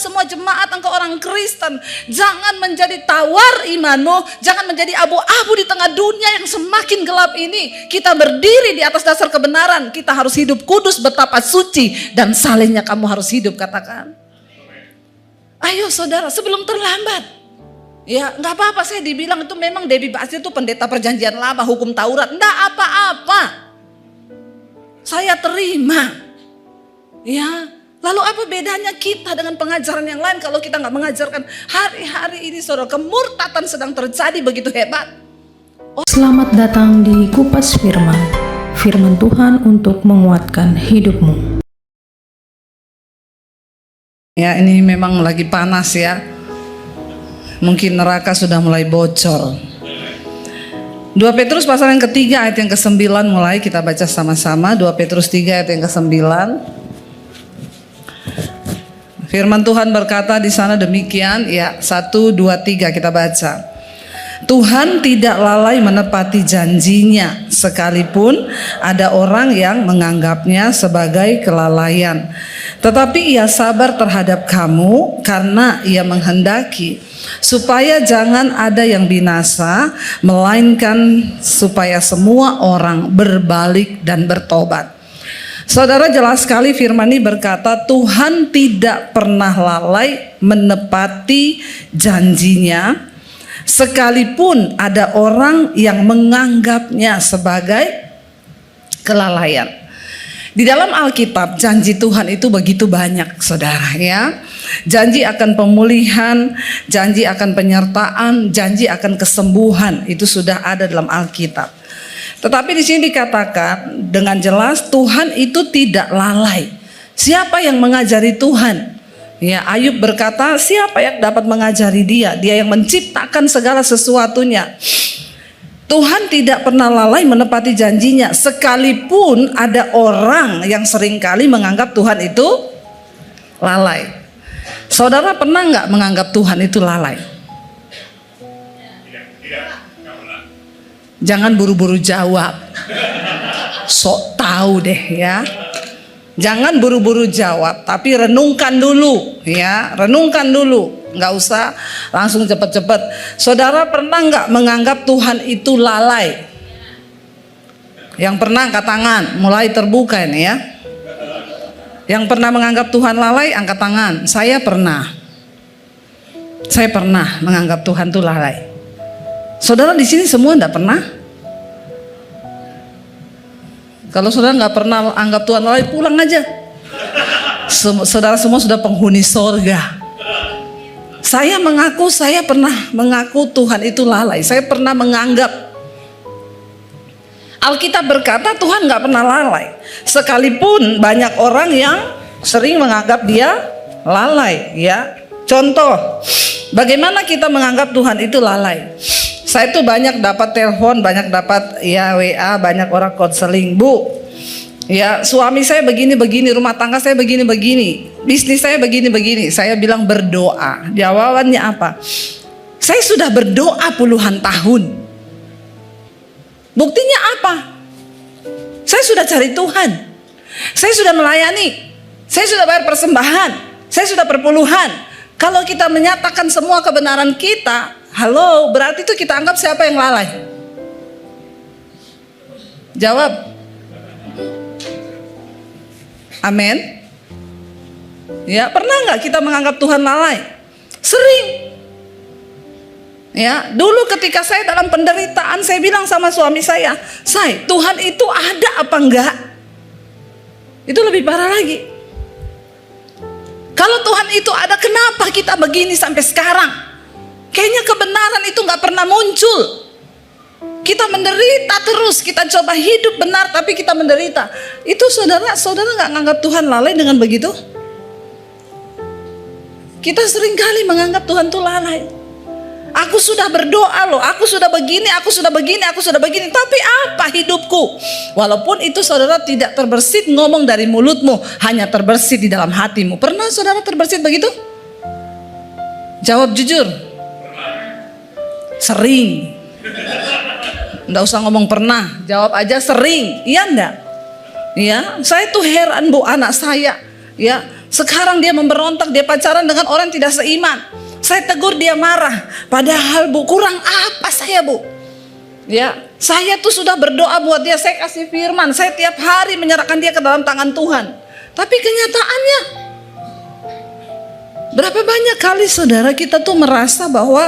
semua jemaat, engkau orang Kristen, jangan menjadi tawar imanmu, jangan menjadi abu-abu di tengah dunia yang semakin gelap ini. Kita berdiri di atas dasar kebenaran, kita harus hidup kudus, betapa suci dan salehnya kamu harus hidup, katakan. Ayo saudara, sebelum terlambat. Ya nggak apa-apa, saya dibilang itu memang Debbie Basir itu pendeta perjanjian lama, hukum Taurat. Nggak apa-apa, saya terima. Ya, lalu apa bedanya kita dengan pengajaran yang lain kalau kita nggak mengajarkan hari-hari ini saudara, kemurtatan sedang terjadi begitu hebat. Selamat datang di Kupas Firman, Firman Tuhan untuk menguatkan hidupmu. Ya, ini memang lagi panas ya. Mungkin neraka sudah mulai bocor. 2 Petrus pasal yang ketiga ayat yang ke-9 mulai kita baca sama-sama. 2 Petrus 3 ayat yang ke-9. Firman Tuhan berkata di sana demikian, ya 1, 2, 3 kita baca. Tuhan tidak lalai menepati janjinya, sekalipun ada orang yang menganggapnya sebagai kelalaian. Tetapi ia sabar terhadap kamu karena ia menghendaki supaya jangan ada yang binasa, melainkan supaya semua orang berbalik dan bertobat. Saudara, jelas sekali firman ini berkata Tuhan tidak pernah lalai menepati janjinya, sekalipun ada orang yang menganggapnya sebagai kelalaian. Di dalam Alkitab janji Tuhan itu begitu banyak saudara ya. Janji akan pemulihan, janji akan penyertaan, janji akan kesembuhan, itu sudah ada dalam Alkitab. Tetapi di sini dikatakan dengan jelas Tuhan itu tidak lalai. Siapa yang mengajari Tuhan? Ya, Ayub berkata, siapa yang dapat mengajari dia? Dia yang menciptakan segala sesuatunya. Tuhan tidak pernah lalai menepati janjinya, sekalipun ada orang yang seringkali menganggap Tuhan itu lalai. Saudara pernah nggak menganggap Tuhan itu lalai? Jangan buru-buru jawab. Sok tahu deh ya. Jangan buru-buru jawab, tapi renungkan dulu ya, renungkan dulu. Nggak usah langsung cepet-cepet. Saudara pernah nggak menganggap Tuhan itu lalai? Yang pernah angkat tangan, mulai terbuka ini ya. Yang pernah menganggap Tuhan lalai angkat tangan. Saya pernah menganggap Tuhan itu lalai. Saudara di sini semua enggak pernah? Kalau saudara nggak pernah anggap Tuhan lalai, pulang aja. Saudara semua sudah penghuni sorga. Saya mengaku, saya pernah mengaku Tuhan itu lalai. Saya pernah menganggap. Alkitab berkata Tuhan nggak pernah lalai. Sekalipun banyak orang yang sering menganggap dia lalai. Ya, contoh, bagaimana kita menganggap Tuhan itu lalai? Saya tuh banyak dapat telepon, banyak dapat ya WA, banyak orang konseling, Bu. Ya, suami saya begini-begini, rumah tangga saya begini-begini, bisnis saya begini-begini. Saya bilang berdoa. Jawabannya apa? Saya sudah berdoa puluhan tahun. Buktinya apa? Saya sudah cari Tuhan. Saya sudah melayani. Saya sudah bayar persembahan. Saya sudah perpuluhan. Kalau kita menyatakan semua kebenaran kita, halo, berarti itu kita anggap siapa yang lalai? Jawab. Amin. Ya, pernah nggak kita menganggap Tuhan lalai? Sering. Ya, dulu ketika saya dalam penderitaan, saya bilang sama suami saya, "Say, Tuhan itu ada apa enggak?" Itu lebih parah lagi. Kalau Tuhan itu ada, kenapa kita begini sampai sekarang? Kayaknya kebenaran itu nggak pernah muncul. Kita menderita terus, kita coba hidup benar tapi kita menderita. Itu saudara nggak nganggap Tuhan lalai dengan begitu? Kita seringkali menganggap Tuhan itu lalai. Aku sudah berdoa loh, aku sudah begini, aku sudah begini, aku sudah begini. Tapi apa hidupku? Walaupun itu saudara tidak terbersit ngomong dari mulutmu, hanya terbersit di dalam hatimu. Pernah saudara terbersit begitu? Jawab jujur. Sering. Nggak usah ngomong pernah, jawab aja sering. Iya enggak? Ya, saya tuh heran Bu, anak saya ya Sekarang dia memberontak, dia pacaran dengan orang yang tidak seiman. Saya tegur, dia marah. Padahal Bu, kurang apa saya Bu? Ya, saya tuh sudah berdoa buat dia, saya kasih firman, saya tiap hari menyerahkan dia ke dalam tangan Tuhan. Tapi kenyataannya, berapa banyak kali saudara kita tuh merasa bahwa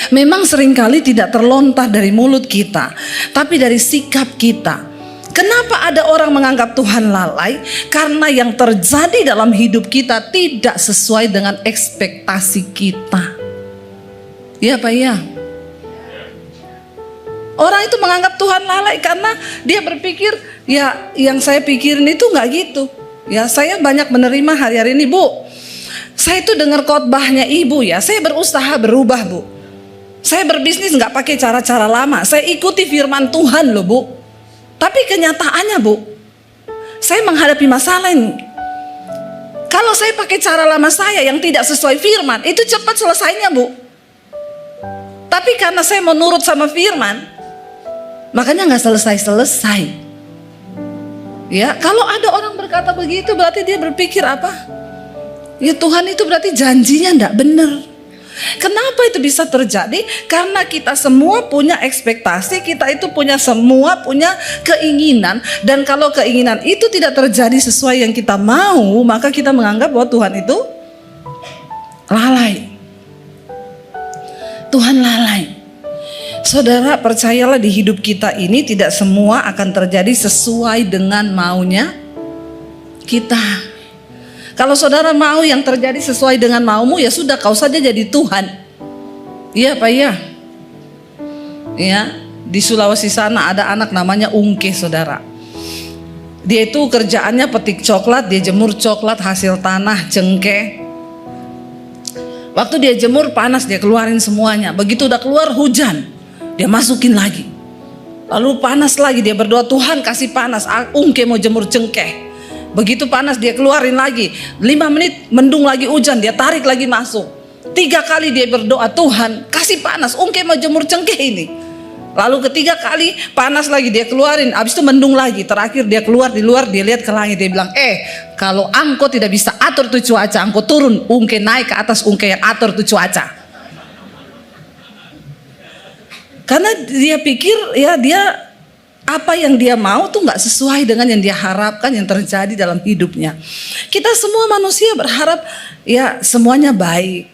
memang seringkali tidak terlontar dari mulut kita, tapi dari sikap kita. Kenapa ada orang menganggap Tuhan lalai? Karena yang terjadi dalam hidup kita tidak sesuai dengan ekspektasi kita. Ya Pak ya. Orang itu menganggap Tuhan lalai karena dia berpikir, ya yang saya pikirin itu nggak gitu. Ya saya banyak menerima hari-hari ini Bu. Saya itu dengar khotbahnya Ibu ya, saya berusaha berubah Bu. Saya berbisnis nggak pakai cara-cara lama, saya ikuti firman Tuhan loh Bu. Tapi kenyataannya Bu, saya menghadapi masalah ini. Kalau saya pakai cara lama saya yang tidak sesuai firman, itu cepat selesainya Bu. Tapi karena saya mau nurut sama firman, makanya nggak selesai-selesai. Ya, kalau ada orang berkata begitu, berarti dia berpikir apa? Ya Tuhan itu berarti janjinya nggak benar. Kenapa itu bisa terjadi? Karena kita semua punya ekspektasi, kita itu semua punya keinginan. Dan kalau keinginan itu tidak terjadi sesuai yang kita mau, maka kita menganggap bahwa Tuhan itu lalai. Tuhan lalai. Saudara, percayalah di hidup kita ini tidak semua akan terjadi sesuai dengan maunya kita. Kalau saudara mau yang terjadi sesuai dengan maumu, ya sudah, kau saja jadi Tuhan. Iya Pak ya. Ya, di Sulawesi sana ada anak namanya Ungke saudara. Dia itu kerjaannya petik coklat, dia jemur coklat hasil tanah cengkeh. Waktu dia jemur panas, dia keluarin semuanya. Begitu udah keluar hujan, dia masukin lagi. Lalu panas lagi, dia berdoa, Tuhan kasih panas, Ungke mau jemur cengkeh. Begitu panas dia keluarin lagi, 5 menit mendung lagi hujan, dia tarik lagi masuk. 3 kali dia berdoa, Tuhan kasih panas, Ungke mau jemur cengkeh ini. Lalu ketiga kali panas lagi dia keluarin, habis itu mendung lagi. Terakhir dia keluar di luar, dia lihat ke langit, dia bilang, kalau engkau tidak bisa atur tuh cuaca, engkau turun, Ungke naik ke atas, Ungke yang atur tuh cuaca. Karena dia pikir ya dia apa yang dia mau tuh nggak sesuai dengan yang dia harapkan yang terjadi dalam hidupnya. Kita semua manusia berharap ya semuanya baik.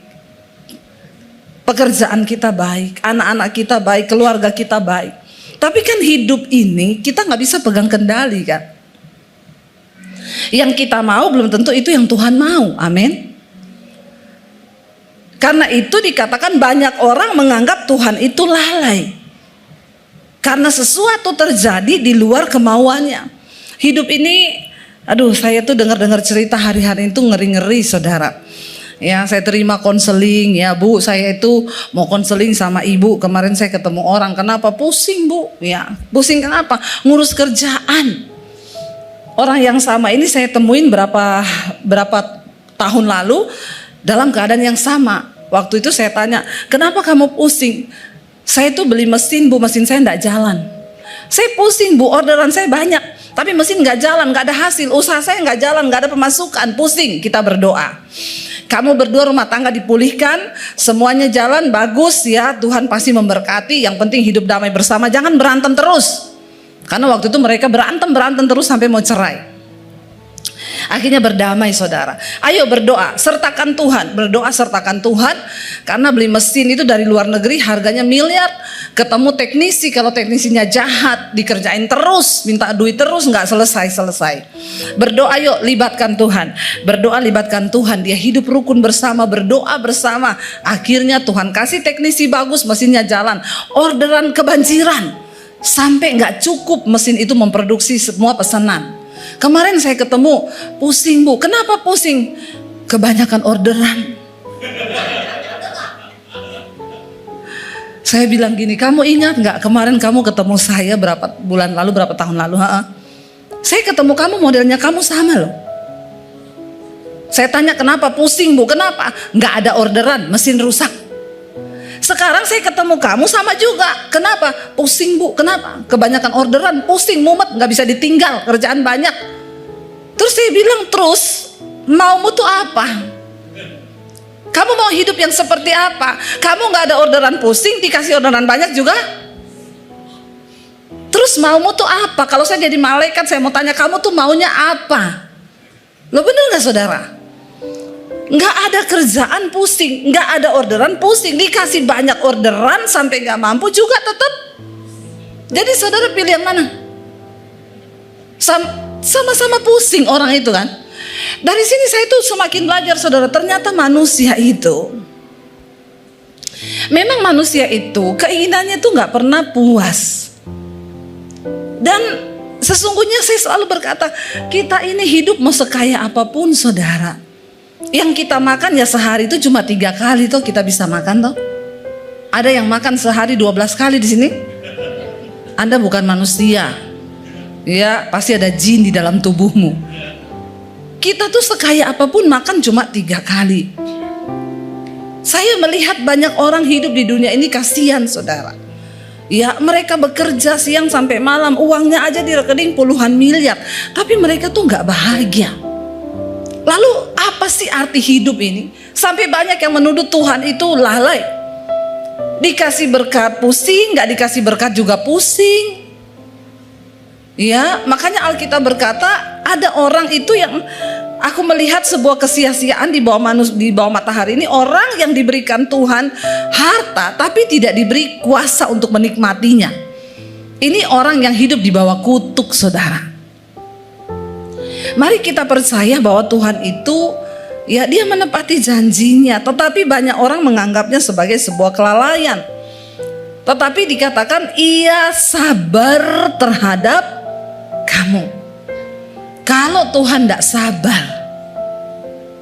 Pekerjaan kita baik, anak-anak kita baik, keluarga kita baik. Tapi kan hidup ini kita nggak bisa pegang kendali kan. Yang kita mau belum tentu itu yang Tuhan mau. Amin. Karena itu dikatakan banyak orang menganggap Tuhan itu lalai. Karena sesuatu terjadi di luar kemauannya. Hidup ini, aduh saya tuh dengar-dengar cerita hari-hari itu ngeri-ngeri saudara. Ya saya terima konseling ya Bu, saya itu mau konseling sama ibu. Kemarin saya ketemu orang, kenapa pusing Bu? Ya pusing kenapa? Ngurus kerjaan. Orang yang sama ini saya temuin berapa tahun lalu dalam keadaan yang sama. Waktu itu saya tanya, kenapa kamu pusing? Saya tuh beli mesin Bu, mesin saya enggak jalan. Saya pusing Bu, orderan saya banyak, tapi mesin enggak jalan, enggak ada hasil, usaha saya enggak jalan, enggak ada pemasukan, pusing. Kita berdoa. Kamu berdoa rumah tangga dipulihkan, semuanya jalan bagus ya, Tuhan pasti memberkati. Yang penting hidup damai bersama, jangan berantem terus. Karena waktu itu mereka berantem terus sampai mau cerai. Akhirnya berdamai saudara. Ayo berdoa, sertakan Tuhan. Berdoa sertakan Tuhan. Karena beli mesin itu dari luar negeri harganya miliar. Ketemu teknisi, kalau teknisinya jahat, dikerjain terus, minta duit terus, nggak selesai-selesai. Berdoa yuk, libatkan Tuhan. Berdoa libatkan Tuhan. Dia hidup rukun bersama, berdoa bersama. Akhirnya Tuhan kasih teknisi bagus, mesinnya jalan. Orderan kebanjiran. Sampai nggak cukup mesin itu memproduksi semua pesanan. Kemarin saya ketemu, pusing Bu. Kenapa pusing? Kebanyakan orderan. Saya bilang gini, kamu ingat nggak kemarin kamu ketemu saya berapa bulan lalu, berapa tahun lalu? Saya ketemu kamu modelnya kamu sama loh. Saya tanya kenapa pusing Bu? Kenapa? Nggak ada orderan, mesin rusak. Sekarang saya ketemu kamu sama juga. Kenapa? Pusing Bu. Kenapa? Kebanyakan orderan, pusing, mumet, nggak bisa ditinggal, kerjaan banyak. Terus saya bilang terus Maumu tuh apa? Kamu mau hidup yang seperti apa? Kamu gak ada orderan pusing, dikasih orderan banyak juga. Terus maumu tuh apa? Kalau saya jadi malaikat, saya mau tanya, kamu tuh maunya apa? Lo bener gak saudara? Gak ada kerjaan pusing, gak ada orderan pusing, dikasih banyak orderan sampai gak mampu juga tetap. Jadi saudara pilih yang mana? Sama-sama pusing orang itu kan. Dari sini saya tuh semakin belajar saudara, ternyata manusia itu, memang manusia itu keinginannya tuh gak pernah puas. Dan sesungguhnya saya selalu berkata, kita ini hidup mau sekaya apapun saudara, yang kita makan ya sehari itu cuma 3 kali tuh kita bisa makan tuh. Ada yang makan sehari 12 kali di sini? Anda bukan manusia. Ya, pasti ada jin di dalam tubuhmu. Kita tuh sekaya apapun makan cuma 3 kali. Saya melihat banyak orang hidup di dunia ini, kasihan saudara. Ya, mereka bekerja siang sampai malam, uangnya aja di rekening puluhan miliar, tapi mereka tuh gak bahagia. Lalu apa sih arti hidup ini? Sampai banyak yang menuduh Tuhan itu lalai. Dikasih berkat pusing, gak dikasih berkat juga pusing. Ya, makanya Alkitab berkata ada orang itu yang aku melihat sebuah kesia-siaan di bawah matahari ini, orang yang diberikan Tuhan harta tapi tidak diberi kuasa untuk menikmatinya. Ini orang yang hidup di bawah kutuk saudara. Mari kita percaya bahwa Tuhan itu ya dia menepati janjinya, tetapi banyak orang menganggapnya sebagai sebuah kelalaian. Tetapi dikatakan ia sabar terhadap kamu. Kalau Tuhan tidak sabar,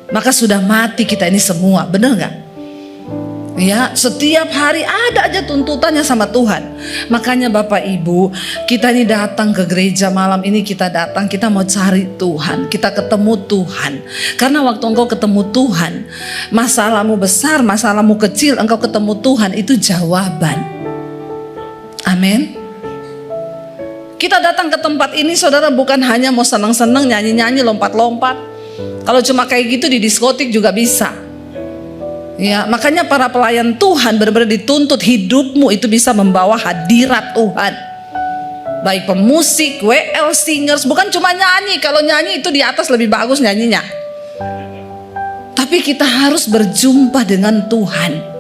maka sudah mati kita ini semua, benar nggak? Ya, setiap hari ada aja tuntutannya sama Tuhan. Makanya Bapak Ibu, kita ini datang ke gereja malam ini, kita datang, kita mau cari Tuhan, kita ketemu Tuhan. Karena waktu engkau ketemu Tuhan, masalahmu besar, masalahmu kecil, engkau ketemu Tuhan, itu jawaban. Amin. Kita datang ke tempat ini saudara bukan hanya mau senang-senang, nyanyi-nyanyi, lompat-lompat. Kalau cuma kayak gitu di diskotik juga bisa. Ya, makanya para pelayan Tuhan benar-benar dituntut hidupmu itu bisa membawa hadirat Tuhan. Baik pemusik, WL singers, bukan cuma nyanyi. Kalau nyanyi itu di atas lebih bagus nyanyinya. Tapi kita harus berjumpa dengan Tuhan.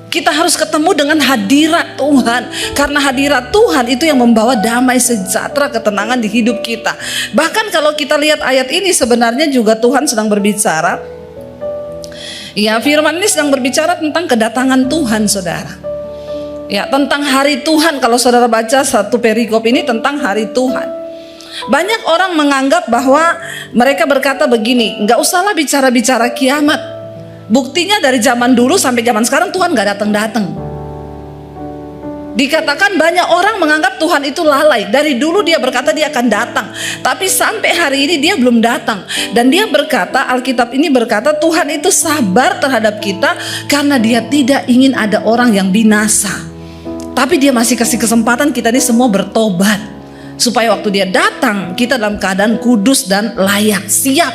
Kita harus ketemu dengan hadirat Tuhan. Karena hadirat Tuhan itu yang membawa damai sejahtera, ketenangan di hidup kita. Bahkan kalau kita lihat ayat ini, sebenarnya juga Tuhan sedang berbicara. Ya, firman ini sedang berbicara tentang kedatangan Tuhan saudara. Ya, tentang hari Tuhan. Kalau saudara baca satu perikop ini tentang hari Tuhan. Banyak orang menganggap bahwa mereka berkata begini, nggak usahlah bicara-bicara kiamat. Buktinya dari zaman dulu sampai zaman sekarang Tuhan gak datang-datang. Dikatakan banyak orang menganggap Tuhan itu lalai. Dari dulu dia berkata dia akan datang, tapi sampai hari ini dia belum datang. Dan dia berkata, Alkitab ini berkata Tuhan itu sabar terhadap kita karena dia tidak ingin ada orang yang binasa. Tapi dia masih kasih kesempatan kita ini semua bertobat, supaya waktu dia datang kita dalam keadaan kudus dan layak, siap.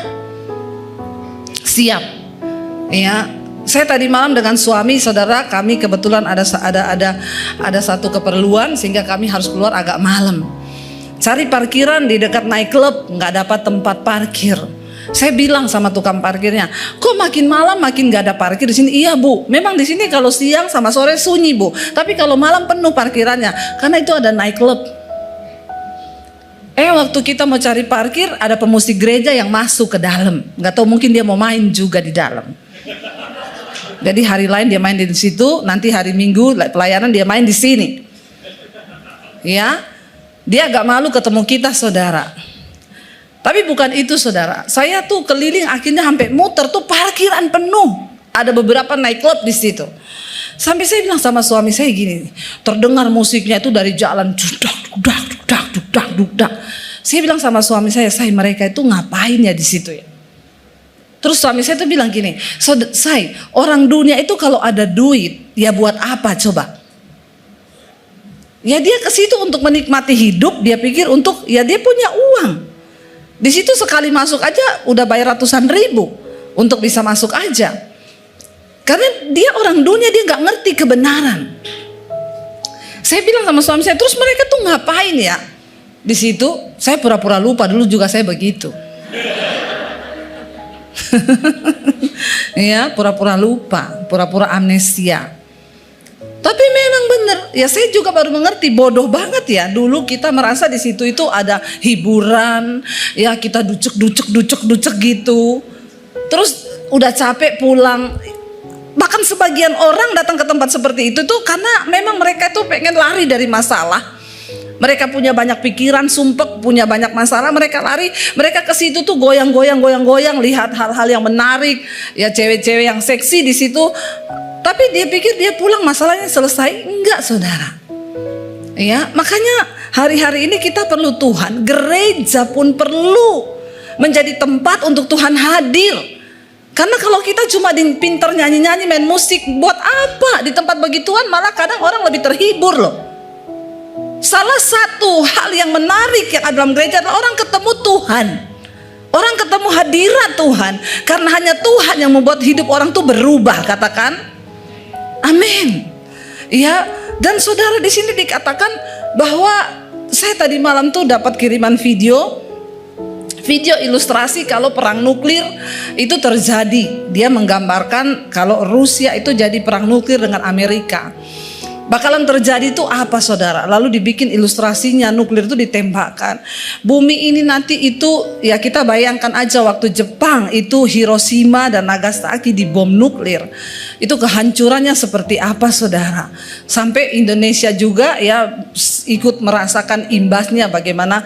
Ya, saya tadi malam dengan suami saudara, kami kebetulan ada satu keperluan sehingga kami harus keluar agak malam. Cari parkiran di dekat nightclub, nggak dapat tempat parkir. Saya bilang sama tukang parkirnya, kok makin malam makin nggak ada parkir di sini? Iya Bu, memang di sini kalau siang sama sore sunyi Bu, tapi kalau malam penuh parkirannya, karena itu ada nightclub. Waktu kita mau cari parkir, ada pemusik gereja yang masuk ke dalam. Nggak tahu, mungkin dia mau main juga di dalam. Jadi hari lain dia main di situ, nanti hari Minggu pelayanan dia main di sini. Ya, dia agak malu ketemu kita saudara. Tapi bukan itu saudara. Saya tuh keliling akhirnya sampai muter tuh parkiran penuh. Ada beberapa nightclub di situ. Sampai saya bilang sama suami saya gini, terdengar musiknya itu dari jalan, dudak. Saya bilang sama suami saya mereka itu ngapain ya di situ ya? Terus suami saya tuh bilang gini, say, orang dunia itu kalau ada duit, ya buat apa coba? Ya dia ke situ untuk menikmati hidup, dia pikir untuk, ya dia punya uang. Di situ sekali masuk aja udah bayar ratusan ribu untuk bisa masuk aja. Karena dia orang dunia, dia nggak ngerti kebenaran. Saya bilang sama suami saya, terus mereka tuh ngapain ya? Di situ saya pura-pura lupa, dulu juga saya begitu. Ya, pura-pura lupa, pura-pura amnesia. Tapi memang benar, ya saya juga baru mengerti, bodoh banget ya. Dulu kita merasa di situ itu ada hiburan, ya kita ducek gitu. Terus udah capek pulang. Bahkan sebagian orang datang ke tempat seperti itu tuh karena memang mereka tuh pengen lari dari masalah. Mereka punya banyak pikiran, sumpek, punya banyak masalah, mereka lari, mereka ke situ tuh goyang-goyang, lihat hal-hal yang menarik, ya cewek-cewek yang seksi di situ. Tapi dia pikir dia pulang masalahnya selesai, enggak saudara. Ya, makanya hari-hari ini kita perlu Tuhan, gereja pun perlu menjadi tempat untuk Tuhan hadir. Karena kalau kita cuma pinter nyanyi-nyanyi, main musik, buat apa? Di tempat begituan malah kadang orang lebih terhibur loh. Salah satu hal yang menarik yang ada dalam gereja adalah orang ketemu Tuhan. Orang ketemu hadirat Tuhan. Karena hanya Tuhan yang membuat hidup orang tuh berubah, katakan amin. Ya, dan saudara di sini dikatakan bahwa saya tadi malam tuh dapat kiriman video ilustrasi kalau perang nuklir itu terjadi. Dia menggambarkan kalau Rusia itu jadi perang nuklir dengan Amerika. Bakalan terjadi itu apa saudara? Lalu dibikin ilustrasinya, nuklir itu ditembakkan. Bumi ini nanti itu, ya kita bayangkan aja waktu Jepang itu Hiroshima dan Nagasaki dibom nuklir. Itu kehancurannya seperti apa saudara? Sampai Indonesia juga ya ikut merasakan imbasnya bagaimana.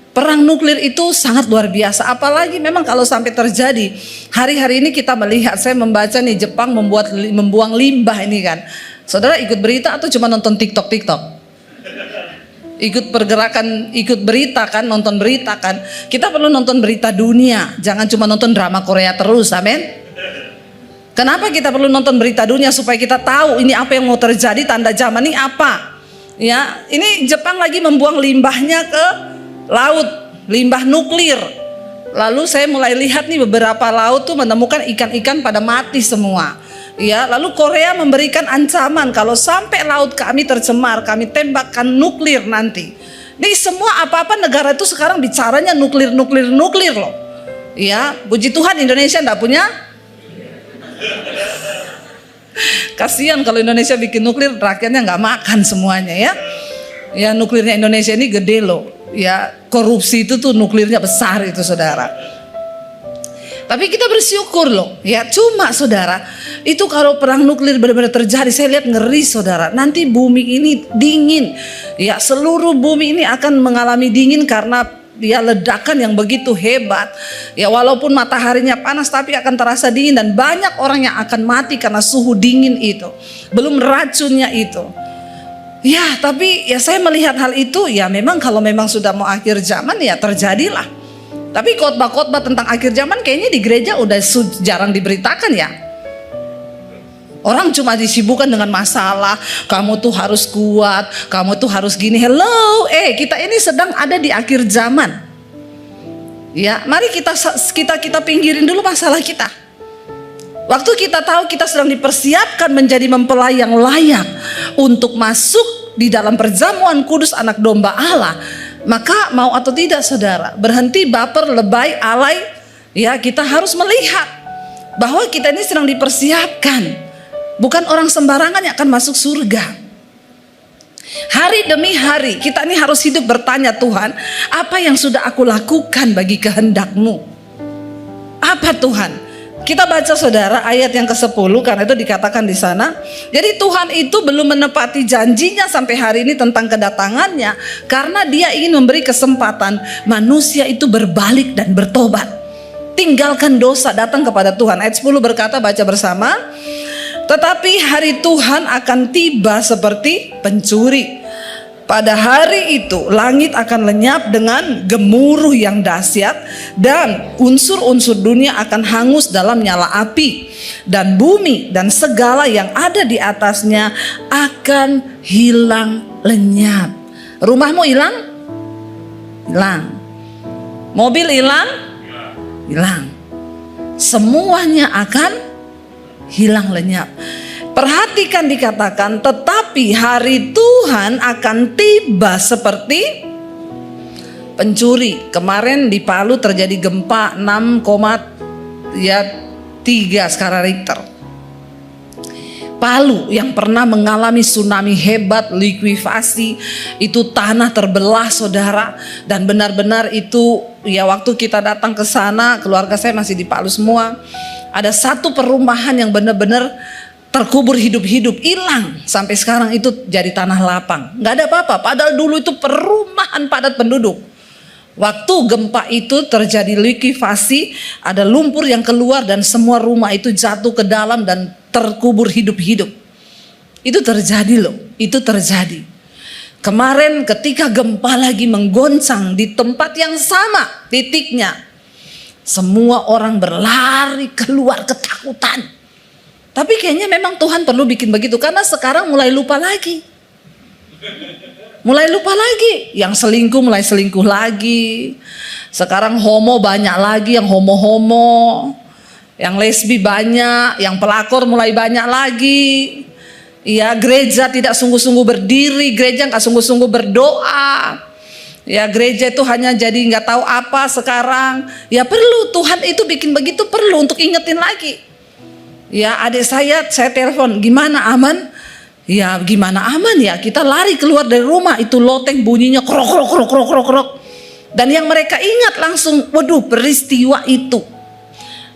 Perang nuklir itu sangat luar biasa. Apalagi memang kalau sampai terjadi. Hari-hari ini kita melihat, saya membaca nih Jepang membuang limbah ini kan. Saudara ikut berita atau cuma nonton TikTok? Ikut pergerakan, ikut berita kan, nonton berita kan. Kita perlu nonton berita dunia. Jangan cuma nonton drama Korea terus, amin. Kenapa kita perlu nonton berita dunia? Supaya kita tahu ini apa yang mau terjadi, tanda zaman ini apa. Ya, ini Jepang lagi membuang limbahnya ke laut, limbah nuklir. Lalu saya mulai lihat nih beberapa laut tuh menemukan ikan-ikan pada mati semua. Ya, lalu Korea memberikan ancaman kalau sampai laut kami tercemar, kami tembakkan nuklir nanti. Ini semua apa-apa negara itu sekarang bicaranya nuklir loh. Ya, puji Tuhan Indonesia enggak punya. Kasihan kalau Indonesia bikin nuklir, rakyatnya nggak makan semuanya ya. Ya, nuklirnya Indonesia ini gede loh. Ya, korupsi itu tuh nuklirnya besar itu saudara. Tapi kita bersyukur loh. Ya, cuma saudara, itu kalau perang nuklir benar-benar terjadi, saya lihat ngeri saudara. Nanti bumi ini dingin. Ya, seluruh bumi ini akan mengalami dingin karena ya ledakan yang begitu hebat. Ya, walaupun mataharinya panas tapi akan terasa dingin dan banyak orang yang akan mati karena suhu dingin itu. Belum racunnya itu. Ya, tapi ya saya melihat hal itu ya memang kalau memang sudah mau akhir zaman ya terjadilah. Tapi khotbah-khotbah tentang akhir zaman kayaknya di gereja udah jarang diberitakan ya. Orang cuma disibukkan dengan masalah, kamu tuh harus kuat, kamu tuh harus gini. Hello, kita ini sedang ada di akhir zaman. Ya, mari kita pinggirin dulu masalah kita. Waktu kita tahu kita sedang dipersiapkan menjadi mempelai yang layak untuk masuk di dalam perjamuan kudus anak domba Allah, maka mau atau tidak saudara, berhenti baper, lebay, alay, ya kita harus melihat bahwa kita ini sedang dipersiapkan. Bukan orang sembarangan yang akan masuk surga. Hari demi hari kita ini harus hidup bertanya, Tuhan, apa yang sudah aku lakukan bagi kehendak-Mu? Apa Tuhan? Kita baca saudara ayat yang ke-10 karena itu dikatakan di sana. Jadi Tuhan itu belum menepati janjinya sampai hari ini tentang kedatangannya karena Dia ingin memberi kesempatan manusia itu berbalik dan bertobat. Tinggalkan dosa, datang kepada Tuhan. Ayat 10 berkata, baca bersama. Tetapi hari Tuhan akan tiba seperti pencuri. Pada hari itu langit akan lenyap dengan gemuruh yang dahsyat dan unsur-unsur dunia akan hangus dalam nyala api, dan bumi dan segala yang ada di atasnya akan hilang lenyap. Rumahmu hilang? Hilang. Mobil hilang? Hilang. Semuanya akan hilang lenyap. Perhatikan dikatakan, tetapi hari Tuhan akan tiba seperti pencuri. Kemarin di Palu terjadi gempa 6,3 skala Richter. Palu yang pernah mengalami tsunami hebat, likuifasi, itu tanah terbelah saudara, dan benar-benar itu ya waktu kita datang ke sana, keluarga saya masih di Palu semua. Ada satu perumahan yang benar-benar terkubur hidup-hidup, hilang sampai sekarang itu jadi tanah lapang, nggak ada apa-apa. Padahal dulu itu perumahan padat penduduk. Waktu gempa itu terjadi likuifasi, ada lumpur yang keluar dan semua rumah itu jatuh ke dalam dan terkubur hidup-hidup. Itu terjadi loh, itu terjadi. Kemarin ketika gempa lagi menggoncang di tempat yang sama titiknya, semua orang berlari keluar ketakutan. Tapi kayaknya memang Tuhan perlu bikin begitu karena sekarang mulai lupa lagi. Mulai lupa lagi, yang selingkuh mulai selingkuh lagi. Sekarang homo banyak lagi, yang homo-homo. Yang lesbi banyak, yang pelakor mulai banyak lagi. Ya, gereja tidak sungguh-sungguh berdiri, gereja nggak sungguh-sungguh berdoa. Ya, gereja itu hanya jadi nggak tahu apa sekarang. Ya perlu, Tuhan itu bikin begitu perlu untuk ingetin lagi. Ya, adik saya telepon, gimana aman? Ya gimana aman ya, kita lari keluar dari rumah, itu loteng bunyinya krok krok krok krok krok krok. Dan yang mereka ingat langsung, waduh peristiwa itu.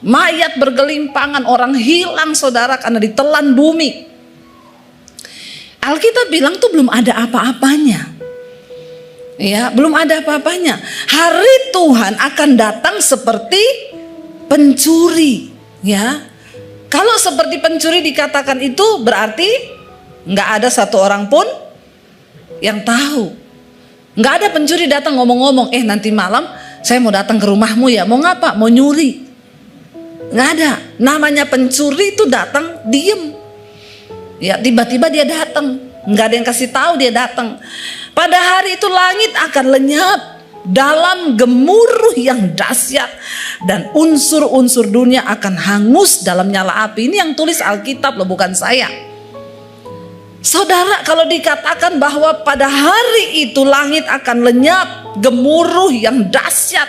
Mayat bergelimpangan, orang hilang saudara karena ditelan bumi. Alkitab bilang tuh belum ada apa-apanya. Ya, belum ada apa-apanya. Hari Tuhan akan datang seperti pencuri, ya. Kalau seperti pencuri dikatakan itu berarti nggak ada satu orang pun yang tahu. Nggak ada pencuri datang ngomong-ngomong, nanti malam saya mau datang ke rumahmu ya, mau ngapa? Mau nyuri. Nggak ada. Namanya pencuri itu datang diem. Ya tiba-tiba dia datang, nggak ada yang kasih tahu dia datang. Pada hari itu langit akan lenyap dalam gemuruh yang dahsyat dan unsur-unsur dunia akan hangus dalam nyala api. Ini yang tulis Alkitab loh, bukan saya. Saudara, kalau dikatakan bahwa pada hari itu langit akan lenyap, gemuruh yang dahsyat,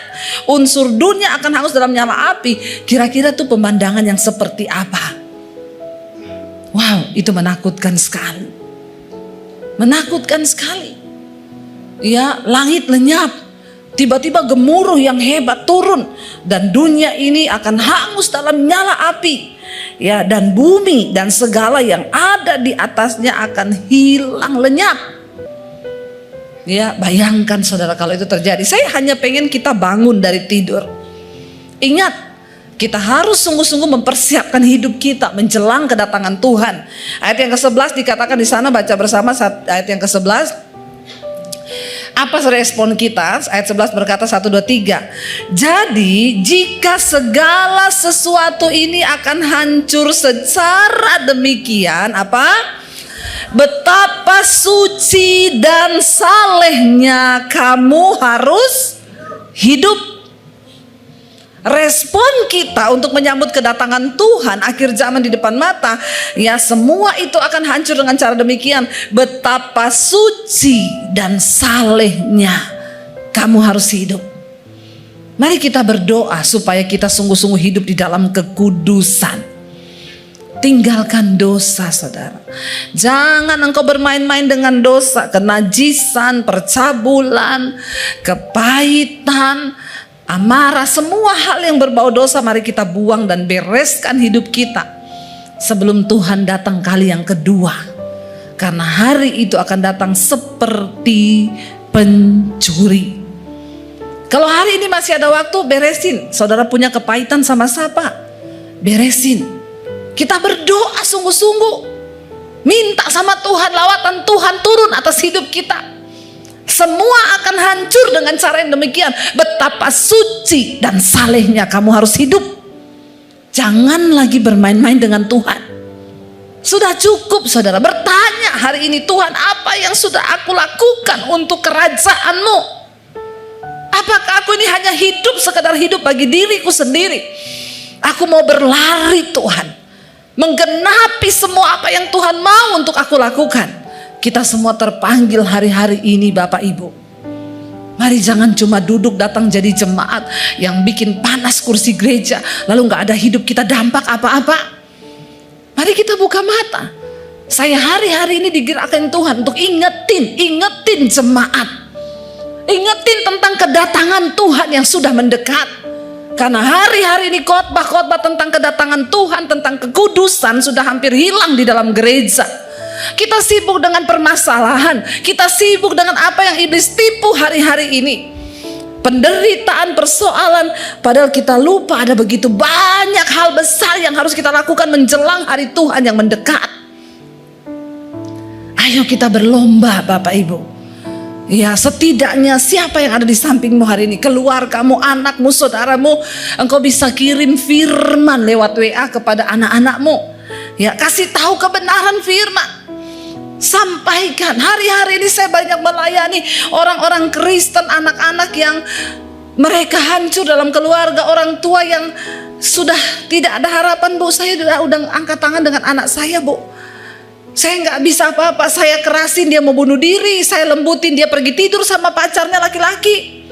unsur dunia akan hangus dalam nyala api, kira-kira itu pemandangan yang seperti apa? Wow, itu menakutkan sekali. Menakutkan sekali. Ya, langit lenyap, tiba-tiba gemuruh yang hebat turun dan dunia ini akan hangus dalam nyala api. Ya, dan bumi dan segala yang ada di atasnya akan hilang lenyap. Ya, bayangkan saudara kalau itu terjadi. Saya hanya pengen kita bangun dari tidur. Ingat, kita harus sungguh-sungguh mempersiapkan hidup kita menjelang kedatangan Tuhan. Ayat yang ke-11 dikatakan di sana, baca bersama ayat yang ke-11. Apa respon kita? Ayat 11 berkata 1, 2, 3. Jadi jika segala sesuatu ini akan hancur secara demikian, apa? Betapa suci dan salehnya kamu harus hidup. Respon kita untuk menyambut kedatangan Tuhan akhir zaman di depan mata, ya semua itu akan hancur dengan cara demikian. Betapa suci dan salehnya kamu harus hidup. Mari kita berdoa supaya kita sungguh-sungguh hidup di dalam kekudusan. Tinggalkan dosa saudara. Jangan engkau bermain-main dengan dosa, kenajisan, percabulan, kepahitan, amarah, semua hal yang berbau dosa mari kita buang dan bereskan hidup kita sebelum Tuhan datang kali yang kedua. Karena hari itu akan datang seperti pencuri. Kalau hari ini masih ada waktu, beresin. Saudara punya kepahitan sama siapa? Beresin. Kita berdoa sungguh-sungguh, minta sama Tuhan, lawatan Tuhan turun atas hidup kita. Semua akan hancur dengan cara yang demikian. Betapa suci dan salehnya kamu harus hidup. Jangan lagi bermain-main dengan Tuhan. Sudah cukup saudara bertanya hari ini, Tuhan apa yang sudah aku lakukan untuk kerajaan-Mu? Apakah aku ini hanya hidup sekedar hidup bagi diriku sendiri? Aku mau berlari Tuhan, menggenapi semua apa yang Tuhan mau untuk aku lakukan. Kita semua terpanggil hari-hari ini Bapak Ibu. Mari jangan cuma duduk datang jadi jemaat yang bikin panas kursi gereja, lalu gak ada hidup kita dampak apa-apa. Mari kita buka mata. Saya hari-hari ini digerakkan Tuhan untuk ingetin jemaat. Ingetin tentang kedatangan Tuhan yang sudah mendekat. Karena hari-hari ini khotbah-khotbah tentang kedatangan Tuhan, tentang kekudusan sudah hampir hilang di dalam gereja. Kita sibuk dengan permasalahan, kita sibuk dengan apa yang iblis tipu hari-hari ini. Penderitaan, persoalan, padahal kita lupa ada begitu banyak hal besar yang harus kita lakukan menjelang hari Tuhan yang mendekat. Ayo kita berlomba Bapak Ibu. Ya, setidaknya siapa yang ada di sampingmu hari ini, keluargamu, anakmu, saudaramu, engkau bisa kirim firman lewat WA kepada anak-anakmu. Ya, kasih tahu kebenaran firman. Sampaikan. Hari-hari ini saya banyak melayani orang-orang Kristen, anak-anak yang mereka hancur dalam keluarga, orang tua yang sudah tidak ada harapan. Bu, saya udah angkat tangan dengan anak saya, Bu. Saya nggak bisa apa-apa, saya kerasin dia mau bunuh diri, saya lembutin dia pergi tidur sama pacarnya laki-laki.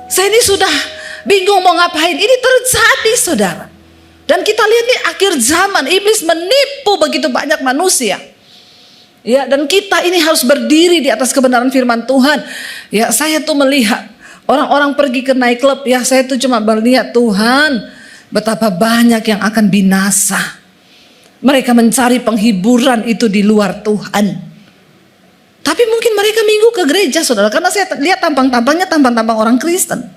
Saya ini sudah bingung mau ngapain. Ini terjadi saudara. Dan kita lihat nih akhir zaman, iblis menipu begitu banyak manusia. Ya, dan kita ini harus berdiri di atas kebenaran firman Tuhan. Ya, saya tuh melihat orang-orang pergi ke night club, ya saya tuh cuma melihat Tuhan betapa banyak yang akan binasa. Mereka mencari penghiburan itu di luar Tuhan. Tapi mungkin mereka minggu ke gereja saudara, karena saya lihat tampang-tampangnya tampang-tampang orang Kristen.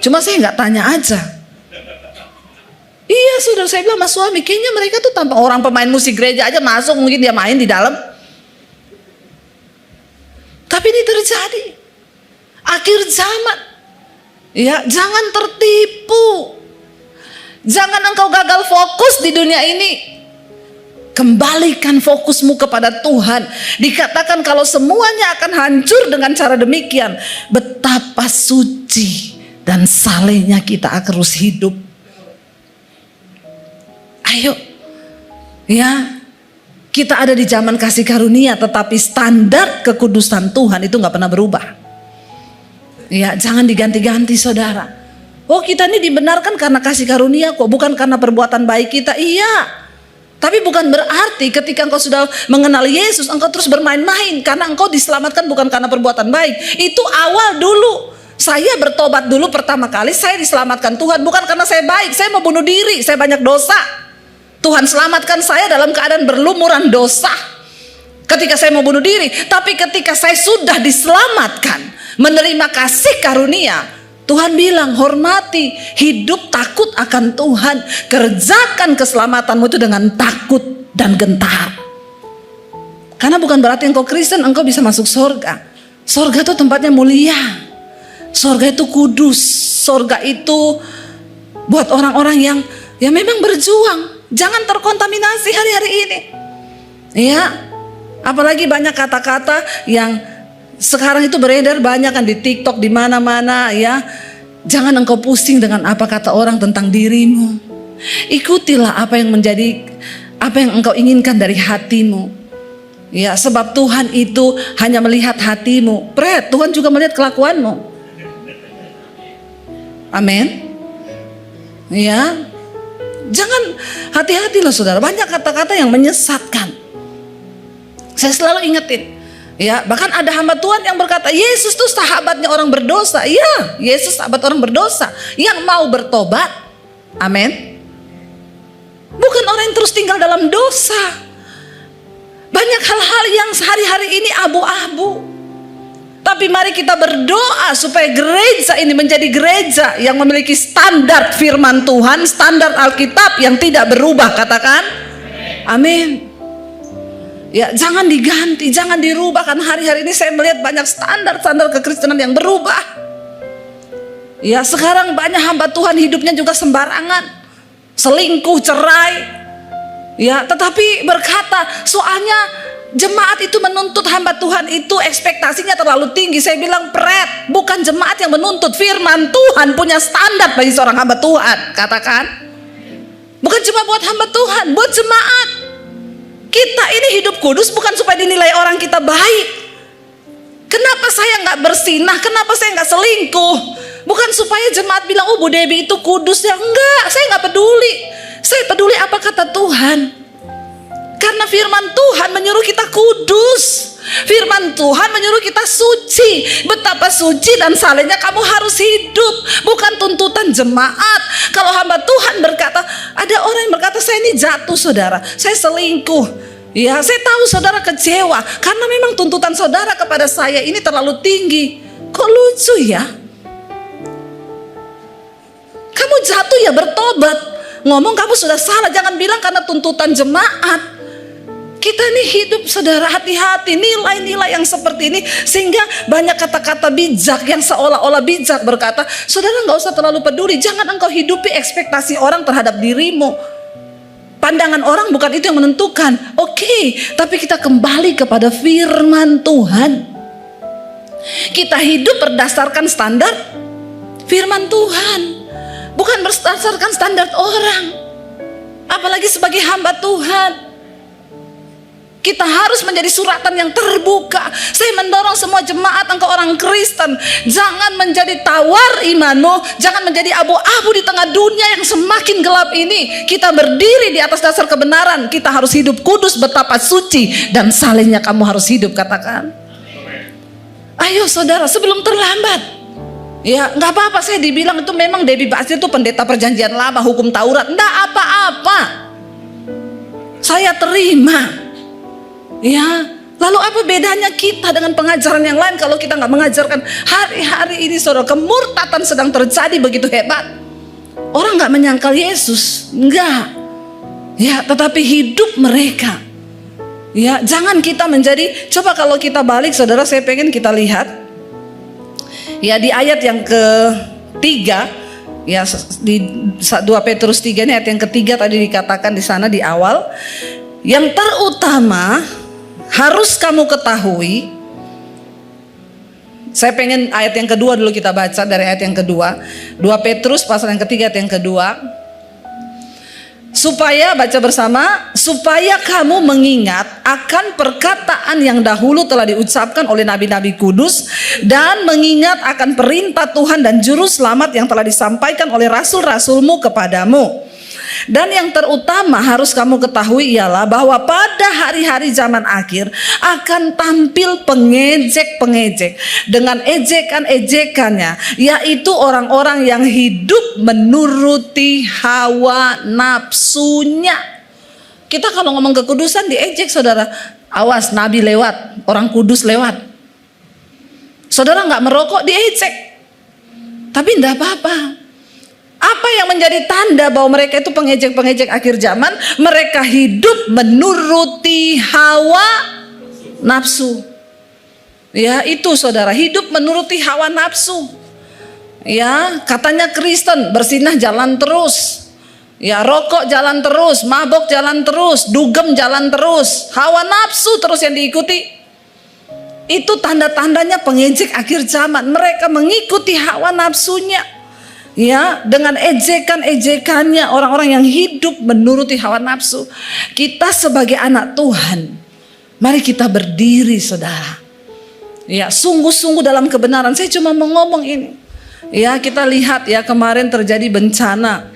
Cuma saya nggak tanya aja. Iya saudara, saya bilang mas suami, kayaknya mereka tuh tampang orang pemain musik gereja aja masuk, mungkin dia main di dalam. Tapi ini terjadi akhir zaman. Ya, jangan tertipu. Jangan engkau gagal fokus di dunia ini. Kembalikan fokusmu kepada Tuhan. Dikatakan kalau semuanya akan hancur dengan cara demikian, betapa suci dan salehnya kita akan terus hidup. Ayo, ya, kita ada di zaman kasih karunia, tetapi standar kekudusan Tuhan itu gak pernah berubah. Ya, jangan diganti-ganti saudara. Oh, kita ini dibenarkan karena kasih karunia kok, bukan karena perbuatan baik kita. Iya, tapi bukan berarti ketika engkau sudah mengenal Yesus, engkau terus bermain-main. Karena engkau diselamatkan bukan karena perbuatan baik. Itu awal dulu. Saya bertobat dulu pertama kali, saya diselamatkan Tuhan bukan karena saya baik. Saya mau bunuh diri, saya banyak dosa. Tuhan selamatkan saya dalam keadaan berlumuran dosa ketika saya mau bunuh diri. Tapi ketika saya sudah diselamatkan, menerima kasih karunia, Tuhan bilang, hormati, hidup takut akan Tuhan, kerjakan keselamatanmu itu dengan takut dan gentar. Karena bukan berarti engkau Kristen engkau bisa masuk surga. Surga itu tempatnya mulia. Surga itu kudus. Surga itu buat orang-orang yang memang berjuang. Jangan terkontaminasi hari-hari ini. Ya, apalagi banyak kata-kata yang sekarang itu beredar banyak kan di TikTok, di mana-mana ya. Jangan engkau pusing dengan apa kata orang tentang dirimu. Ikutilah apa yang engkau inginkan dari hatimu. Ya, sebab Tuhan itu hanya melihat hatimu. Tuhan juga melihat kelakuanmu. Amin. Ya. Jangan, hati-hati loh saudara, banyak kata-kata yang menyesatkan. Saya selalu ingetin, ya, bahkan ada hamba Tuhan yang berkata, Yesus tuh sahabatnya orang berdosa. Iya, Yesus sahabat orang berdosa yang mau bertobat. Amin. Bukan orang yang terus tinggal dalam dosa. Banyak hal-hal yang sehari-hari ini abu-abu. Tapi mari kita berdoa supaya gereja ini menjadi gereja yang memiliki standar firman Tuhan, standar Alkitab yang tidak berubah. Katakan amin. Ya, jangan diganti, jangan dirubah. Karena hari-hari ini saya melihat banyak standar-standar kekristenan yang berubah. Ya, sekarang banyak hamba Tuhan hidupnya juga sembarangan, selingkuh, cerai. Ya, tetapi berkata soalnya Jemaat itu menuntut hamba Tuhan itu ekspektasinya terlalu tinggi. Saya bilang Pret, bukan jemaat yang menuntut. Firman Tuhan punya standar bagi seorang hamba Tuhan. Katakan, bukan cuma buat hamba Tuhan, buat jemaat. Kita ini hidup kudus bukan supaya dinilai orang kita baik. Kenapa saya nggak bersinah? Kenapa saya nggak selingkuh? Bukan supaya jemaat bilang, oh Bu Debbie itu kudus ya. Enggak, saya nggak peduli. Saya peduli apa kata Tuhan. Karena firman Tuhan menyuruh kita kudus. Firman Tuhan menyuruh kita suci. Betapa suci dan salehnya kamu harus hidup. Bukan tuntutan jemaat. Kalau hamba Tuhan berkata, ada orang yang berkata, saya ini jatuh saudara, saya selingkuh. Ya, saya tahu saudara kecewa karena memang tuntutan saudara kepada saya ini terlalu tinggi. Kok lucu ya? Kamu jatuh ya bertobat. Ngomong kamu sudah salah, jangan bilang karena tuntutan jemaat. Kita ini hidup saudara, hati-hati nilai-nilai yang seperti ini. Sehingga banyak kata-kata bijak yang seolah-olah bijak berkata, saudara gak usah terlalu peduli. Jangan engkau hidupi ekspektasi orang terhadap dirimu. Pandangan orang bukan itu yang menentukan. Oke, tapi kita kembali kepada firman Tuhan. Kita hidup berdasarkan standar firman Tuhan, bukan berdasarkan standar orang. Apalagi sebagai hamba Tuhan, kita harus menjadi suratan yang terbuka. Saya mendorong semua jemaat, engkau orang Kristen, jangan menjadi tawar imanmu, jangan menjadi abu-abu di tengah dunia yang semakin gelap ini. Kita berdiri di atas dasar kebenaran. Kita harus hidup kudus, betapa suci dan salehnya kamu harus hidup. Katakan, ayo saudara, sebelum terlambat. Ya, nggak apa-apa saya dibilang itu memang Debbie Basir itu pendeta perjanjian lama, hukum Taurat. Nggak apa-apa, saya terima. Ya, lalu apa bedanya kita dengan pengajaran yang lain kalau kita nggak mengajarkan hari-hari ini saudara, kemurtatan sedang terjadi begitu hebat. Orang nggak menyangkal Yesus, enggak. Ya, tetapi hidup mereka. Ya, jangan kita menjadi, coba kalau kita balik saudara, saya pengen kita lihat. Ya, di ayat yang ketiga, ya di 2 Petrus 3 ini ayat yang ketiga tadi dikatakan di sana di awal, yang terutama harus kamu ketahui. Saya pengen ayat yang kedua dulu kita baca, dari ayat yang kedua, 2 Petrus pasal yang ketiga ayat yang kedua. Supaya, baca bersama, supaya kamu mengingat akan perkataan yang dahulu telah diucapkan oleh nabi-nabi kudus, dan mengingat akan perintah Tuhan dan juru selamat yang telah disampaikan oleh rasul-rasulmu kepadamu. Dan yang terutama harus kamu ketahui ialah bahwa pada hari-hari zaman akhir akan tampil pengejek-pengejek dengan ejekan-ejekannya, yaitu orang-orang yang hidup menuruti hawa nafsunya. Kita kalau ngomong kekudusan diejek saudara. Awas, nabi lewat, orang kudus lewat. Saudara nggak merokok diejek, tapi enggak apa-apa. Apa yang menjadi tanda bahwa mereka itu pengejek-pengejek akhir zaman? Mereka hidup menuruti hawa nafsu. Ya, itu saudara, hidup menuruti hawa nafsu. Ya, katanya Kristen, bersinah jalan terus. Ya, rokok jalan terus, mabok jalan terus, dugem jalan terus, hawa nafsu terus yang diikuti. Itu tanda-tandanya pengejek akhir zaman. Mereka mengikuti hawa nafsunya. Ya, dengan ejekan-ejekannya orang-orang yang hidup menuruti hawa nafsu. Kita sebagai anak Tuhan, mari kita berdiri saudara. Ya, sungguh-sungguh dalam kebenaran. Saya cuma mau ngomong ini. Ya, kita lihat ya, kemarin terjadi bencana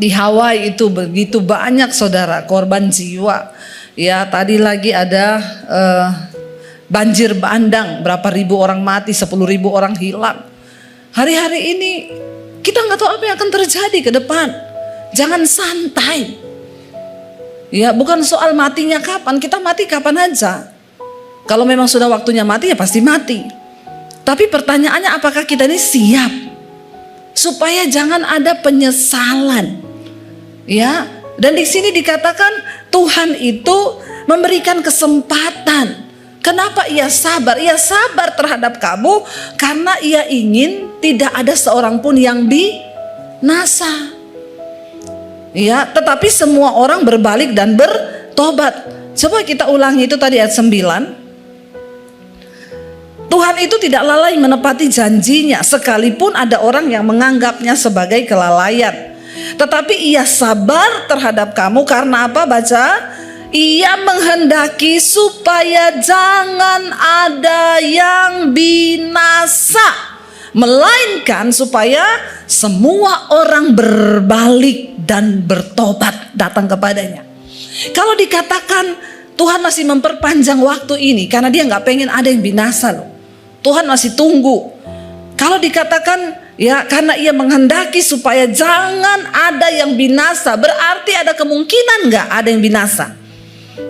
di Hawaii, itu begitu banyak saudara korban jiwa. Ya, tadi lagi ada banjir bandang, berapa ribu orang mati, 10.000 orang hilang. Hari-hari ini kita nggak tahu apa yang akan terjadi ke depan. Jangan santai. Ya, bukan soal matinya kapan, kita mati kapan aja. Kalau memang sudah waktunya mati ya pasti mati. Tapi pertanyaannya, apakah kita ini siap supaya jangan ada penyesalan? Ya, dan di sini dikatakan Tuhan itu memberikan kesempatan. Kenapa ia sabar? Ia sabar terhadap kamu karena ia ingin tidak ada seorang pun yang binasa. Ya, tetapi semua orang berbalik dan bertobat. Coba kita ulangi itu tadi ayat 9. Tuhan itu tidak lalai menepati janjinya, sekalipun ada orang yang menganggapnya sebagai kelalaian. Tetapi ia sabar terhadap kamu karena apa? Baca. Ia menghendaki supaya jangan ada yang binasa, melainkan supaya semua orang berbalik dan bertobat datang kepadanya. Kalau dikatakan Tuhan masih memperpanjang waktu ini karena dia nggak pengen ada yang binasa loh. Tuhan masih tunggu. Kalau dikatakan ya karena ia menghendaki supaya jangan ada yang binasa, berarti ada kemungkinan nggak ada yang binasa?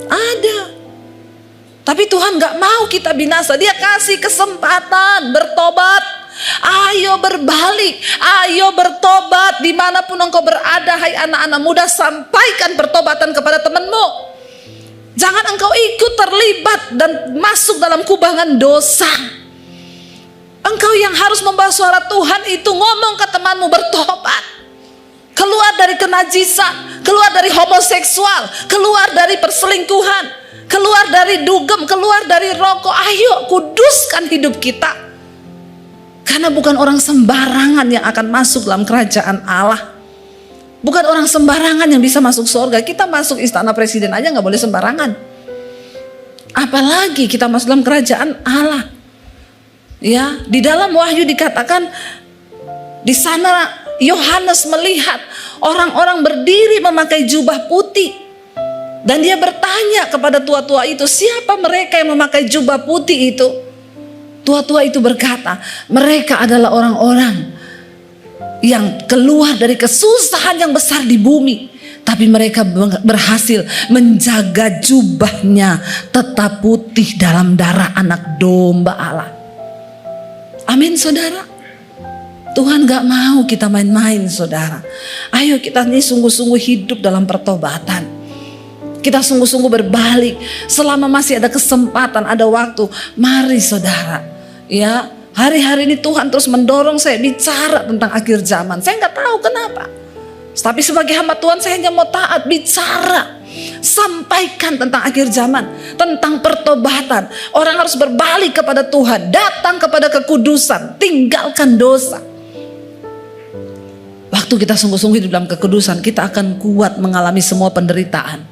Ada. Tapi Tuhan nggak mau kita binasa. Dia kasih kesempatan bertobat. Ayo berbalik, ayo bertobat dimanapun engkau berada. Hai anak-anak muda, sampaikan pertobatan kepada temanmu. Jangan engkau ikut terlibat dan masuk dalam kubangan dosa. Engkau yang harus membawa suara Tuhan itu ngomong ke temanmu bertobat. Keluar dari kenajisan, keluar dari homoseksual, keluar dari perselingkuhan, keluar dari dugem, keluar dari rokok. Ayo kuduskan hidup kita. Karena bukan orang sembarangan yang akan masuk dalam kerajaan Allah. Bukan orang sembarangan yang bisa masuk surga. Kita masuk istana presiden aja gak boleh sembarangan. Apalagi kita masuk dalam kerajaan Allah. Ya, di dalam Wahyu dikatakan di sana Yohanes melihat orang-orang berdiri memakai jubah putih. Dan dia bertanya kepada tua-tua itu, siapa mereka yang memakai jubah putih itu? Tua-tua itu berkata, mereka adalah orang-orang yang keluar dari kesusahan yang besar di bumi. Tapi mereka berhasil menjaga jubahnya tetap putih dalam darah anak domba Allah. Amin saudara. Tuhan gak mau kita main-main saudara. Ayo kita ini sungguh-sungguh hidup dalam pertobatan. Kita sungguh-sungguh berbalik. Selama masih ada kesempatan, ada waktu. Mari saudara. Ya, hari-hari ini Tuhan terus mendorong saya bicara tentang akhir zaman. Saya gak tahu kenapa. Tapi sebagai hamba Tuhan saya hanya mau taat bicara. Sampaikan tentang akhir zaman, tentang pertobatan. Orang harus berbalik kepada Tuhan, datang kepada kekudusan, tinggalkan dosa. Waktu kita sungguh-sungguh hidup dalam kekudusan, kita akan kuat mengalami semua penderitaan.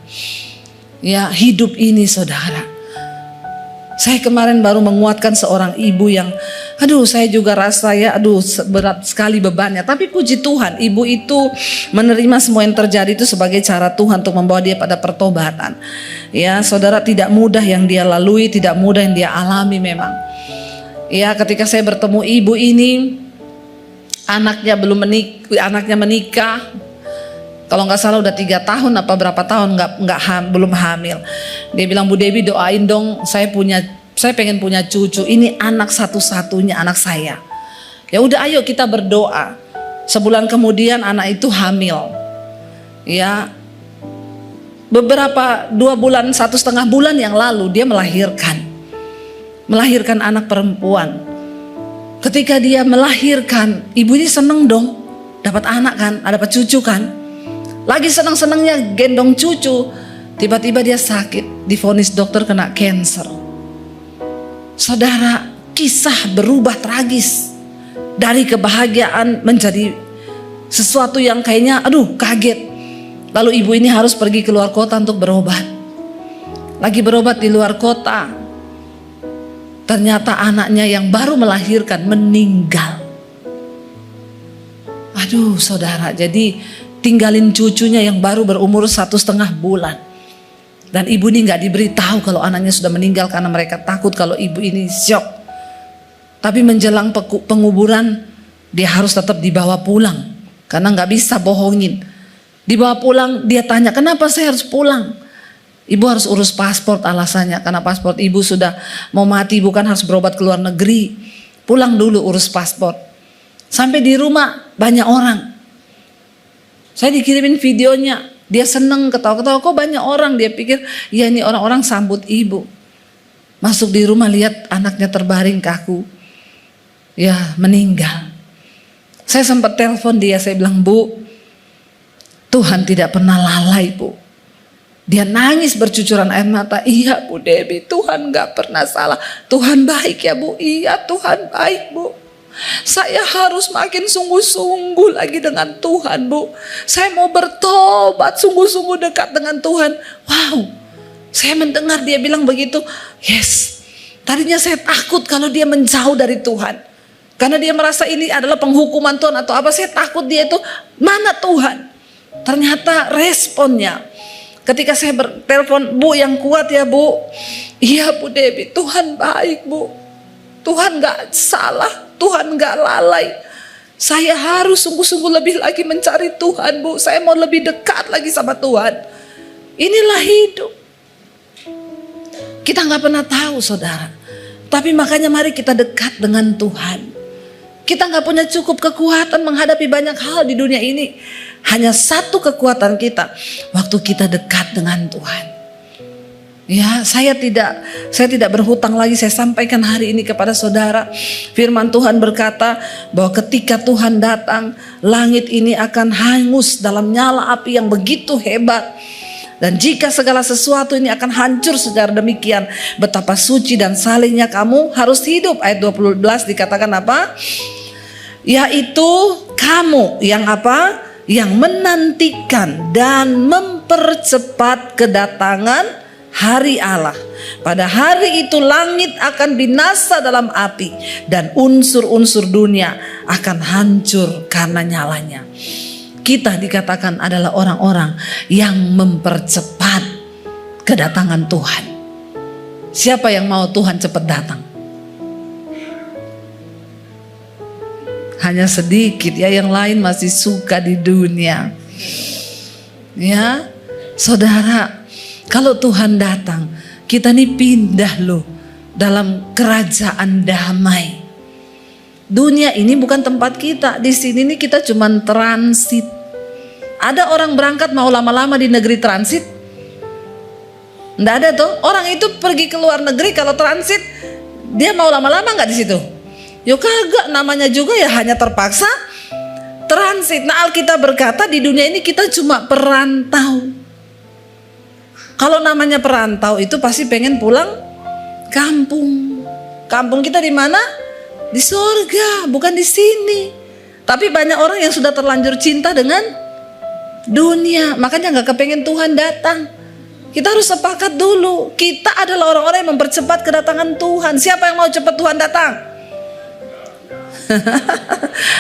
Ya, hidup ini saudara. Saya kemarin baru menguatkan seorang ibu yang, saya juga rasa ya, berat sekali bebannya. Tapi puji Tuhan, ibu itu menerima semua yang terjadi itu sebagai cara Tuhan untuk membawa dia pada pertobatan. Ya, saudara, tidak mudah yang dia lalui, tidak mudah yang dia alami memang. Ya, ketika saya bertemu ibu ini, anaknya menikah. Kalau nggak salah udah 3 tahun apa berapa tahun belum hamil. Dia bilang, Bu Dewi doain dong, saya pengen punya cucu. Ini anak satu-satunya anak saya. Ya udah ayo kita berdoa. Sebulan kemudian anak itu hamil. Ya, 1,5 bulan yang lalu dia melahirkan anak perempuan. Ketika dia melahirkan, ibu ini seneng dong, dapat anak kan, dapat cucu kan. Lagi senang-senangnya gendong cucu, tiba-tiba dia sakit, divonis dokter kena cancer. Saudara, kisah berubah tragis. Dari kebahagiaan menjadi sesuatu yang kayaknya kaget. Lalu ibu ini harus pergi keluar kota untuk berobat. Lagi berobat di luar kota, ternyata anaknya yang baru melahirkan meninggal. Saudara, jadi tinggalin cucunya yang baru berumur 1,5 bulan. Dan ibu ini gak diberitahu kalau anaknya sudah meninggal karena mereka takut kalau ibu ini syok. Tapi menjelang penguburan dia harus tetap dibawa pulang karena gak bisa bohongin. Dibawa pulang, dia tanya, kenapa saya harus pulang? Ibu harus urus paspor alasannya, karena paspor ibu sudah mau mati, bukan harus berobat ke luar negeri. Pulang dulu urus paspor. Sampai di rumah banyak orang. Saya dikirimin videonya, dia seneng ketawa-ketawa, kok banyak orang. Dia pikir, ya ini orang-orang sambut ibu. Masuk di rumah lihat anaknya terbaring kaku. Ya meninggal. Saya sempat telepon dia, saya bilang, Bu, Tuhan tidak pernah lalai Bu. Dia nangis bercucuran air mata. Iya Bu Debbie, Tuhan gak pernah salah. Tuhan baik ya Bu. Iya Tuhan baik Bu. Saya harus makin sungguh-sungguh lagi dengan Tuhan Bu. Saya mau bertobat, sungguh-sungguh dekat dengan Tuhan. Wow, saya mendengar dia bilang begitu. Yes, tadinya saya takut kalau dia menjauh dari Tuhan. Karena dia merasa ini adalah penghukuman Tuhan atau apa. Saya takut dia itu, mana Tuhan. Ternyata responnya ketika saya bertelepon, Bu yang kuat ya Bu. Iya Bu Debbie, Tuhan baik Bu. Tuhan gak salah, Tuhan gak lalai. Saya harus sungguh-sungguh lebih lagi mencari Tuhan Bu. Saya mau lebih dekat lagi sama Tuhan. Inilah hidup. Kita gak pernah tahu saudara. Tapi makanya mari kita dekat dengan Tuhan. Kita gak punya cukup kekuatan menghadapi banyak hal di dunia ini. Hanya satu kekuatan kita, waktu kita dekat dengan Tuhan. Ya, saya tidak berhutang lagi. Saya sampaikan hari ini kepada saudara. Firman Tuhan berkata bahwa ketika Tuhan datang, langit ini akan hangus dalam nyala api yang begitu hebat. Dan jika segala sesuatu ini akan hancur secara demikian, betapa suci dan salehnya kamu harus hidup. Ayat 12 dikatakan apa? Yaitu kamu yang apa? Yang menantikan dan mempercepat kedatangan hari Allah. Pada hari itu langit akan binasa dalam api dan unsur-unsur dunia akan hancur karena nyalanya. Kita dikatakan adalah orang-orang yang mempercepat kedatangan Tuhan. Siapa yang mau Tuhan cepat datang? Hanya sedikit ya, yang lain masih suka di dunia. Ya, saudara, kalau Tuhan datang, kita nih pindah loh dalam kerajaan damai. Dunia ini bukan tempat kita. Di sini nih kita cuman transit. Ada orang berangkat mau lama-lama di negeri transit? Nggak ada tuh. Orang itu pergi ke luar negeri kalau transit, dia mau lama-lama nggak di situ? Yo kagak, namanya juga ya hanya terpaksa transit. Nah, Alkitab berkata di dunia ini kita cuma perantau. Kalau namanya perantau itu pasti pengen pulang kampung. Kampung kita di mana? Di surga, bukan di sini. Tapi banyak orang yang sudah terlanjur cinta dengan dunia, makanya nggak kepengen Tuhan datang. Kita harus sepakat dulu, kita adalah orang-orang yang mempercepat kedatangan Tuhan. Siapa yang mau cepat Tuhan datang?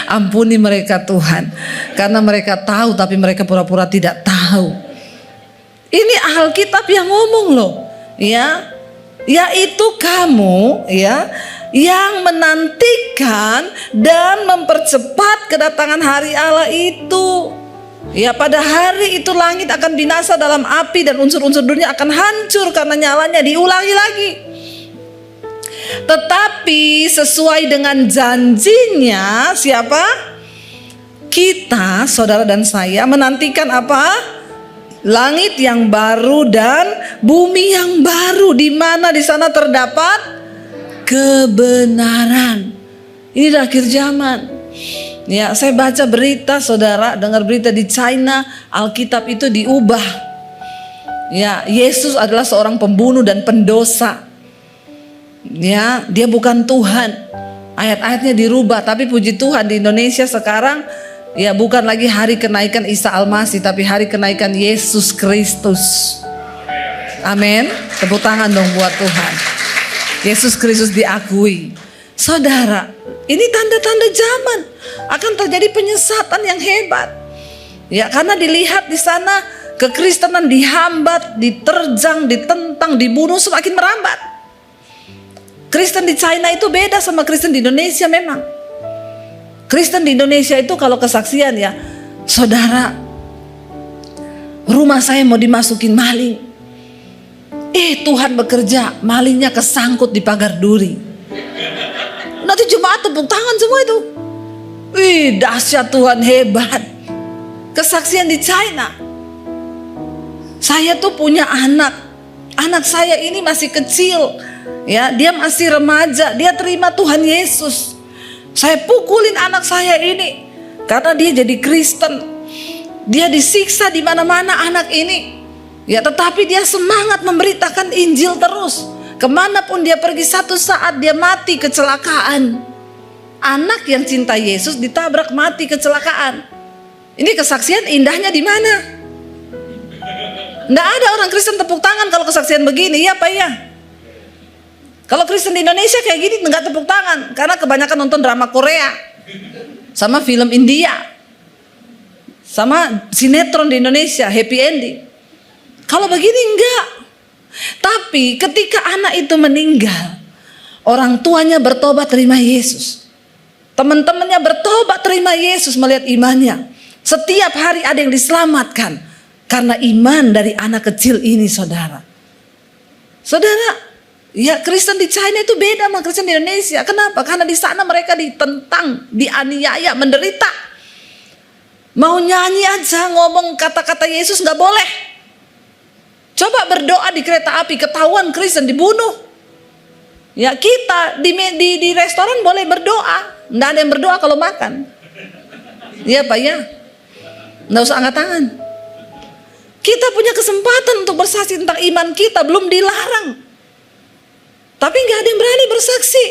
Ampuni mereka Tuhan, karena mereka tahu tapi mereka pura-pura tidak tahu. Ini Alkitab yang ngomong loh, ya, yaitu kamu ya yang menantikan dan mempercepat kedatangan hari Allah itu. Ya, pada hari itu langit akan binasa dalam api dan unsur-unsur dunia akan hancur karena nyalanya. Diulangi lagi. Tetapi sesuai dengan janjinya siapa? Kita, saudara dan saya menantikan apa? Langit yang baru dan bumi yang baru, di mana di sana terdapat kebenaran. Ini dah akhir zaman. Ya, saya baca berita, saudara, dengar berita di China, Alkitab itu diubah. Ya, Yesus adalah seorang pembunuh dan pendosa. Ya, dia bukan Tuhan. Ayat-ayatnya dirubah, tapi puji Tuhan di Indonesia sekarang ya bukan lagi hari kenaikan Isa Al-Masih, tapi hari kenaikan Yesus Kristus. Amin. Tepuk tangan dong buat Tuhan. Yesus Kristus diakui. Saudara, ini tanda-tanda zaman. Akan terjadi penyesatan yang hebat. Ya, karena dilihat di sana kekristenan dihambat, diterjang, ditentang, dibunuh, semakin merambat. Kristen di China itu beda sama Kristen di Indonesia memang. Kristen di Indonesia itu kalau kesaksian ya, saudara, rumah saya mau dimasukin maling. Tuhan bekerja, malingnya kesangkut di pagar duri. Nanti jemaat tepuk tangan semua itu. Dahsyat Tuhan, hebat. Kesaksian di China. Saya tuh punya anak. Anak saya ini masih kecil. Ya, dia masih remaja, dia terima Tuhan Yesus. Saya pukulin anak saya ini karena dia jadi Kristen. Dia disiksa di mana-mana anak ini. Ya, tetapi dia semangat memberitakan Injil terus. Kemanapun dia pergi, satu saat dia mati kecelakaan. Anak yang cinta Yesus ditabrak mati kecelakaan. Ini kesaksian indahnya di mana? Nggak ada orang Kristen tepuk tangan kalau kesaksian begini, iya Pak ya? Kalau Kristen di Indonesia kayak gini nggak tepuk tangan, karena kebanyakan nonton drama Korea, sama film India, sama sinetron di Indonesia, happy ending. Kalau begini enggak. Tapi ketika anak itu meninggal, orang tuanya bertobat terima Yesus. Teman-temannya bertobat terima Yesus melihat imannya. Setiap hari ada yang diselamatkan karena iman dari anak kecil ini, saudara. Saudara, ya Kristen di China itu beda sama Kristen di Indonesia. Kenapa? Karena di sana mereka ditentang, dianiaya, menderita. Mau nyanyi aja, ngomong kata-kata Yesus nggak boleh. Coba berdoa di kereta api, ketahuan Kristen dibunuh. Ya kita di restoran boleh berdoa, nggak ada yang berdoa kalau makan. Iya Pak ya, nggak usah angkat tangan. Kita punya kesempatan untuk bersaksi tentang iman kita, belum dilarang. Tapi nggak ada yang berani bersaksi,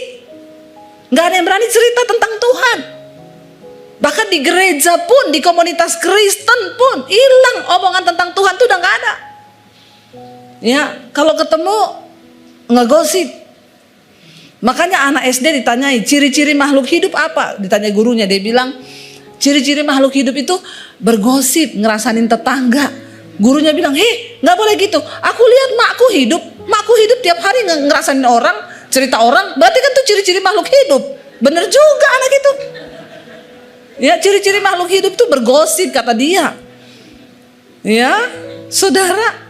nggak ada yang berani cerita tentang Tuhan. Bahkan di gereja pun, di komunitas Kristen pun hilang omongan tentang Tuhan tuh udah nggak ada. Ya, kalau ketemu ngegosip. Makanya anak SD ditanyai ciri-ciri makhluk hidup apa? Ditanya gurunya, dia bilang ciri-ciri makhluk hidup itu bergosip, ngerasain tetangga. Gurunya bilang, hei nggak boleh gitu. Aku lihat makku hidup tiap hari ngerasain orang, cerita orang. Berarti kan tuh ciri-ciri makhluk hidup. Bener juga anak itu. Ya, ciri-ciri makhluk hidup itu bergosip kata dia. Ya, saudara.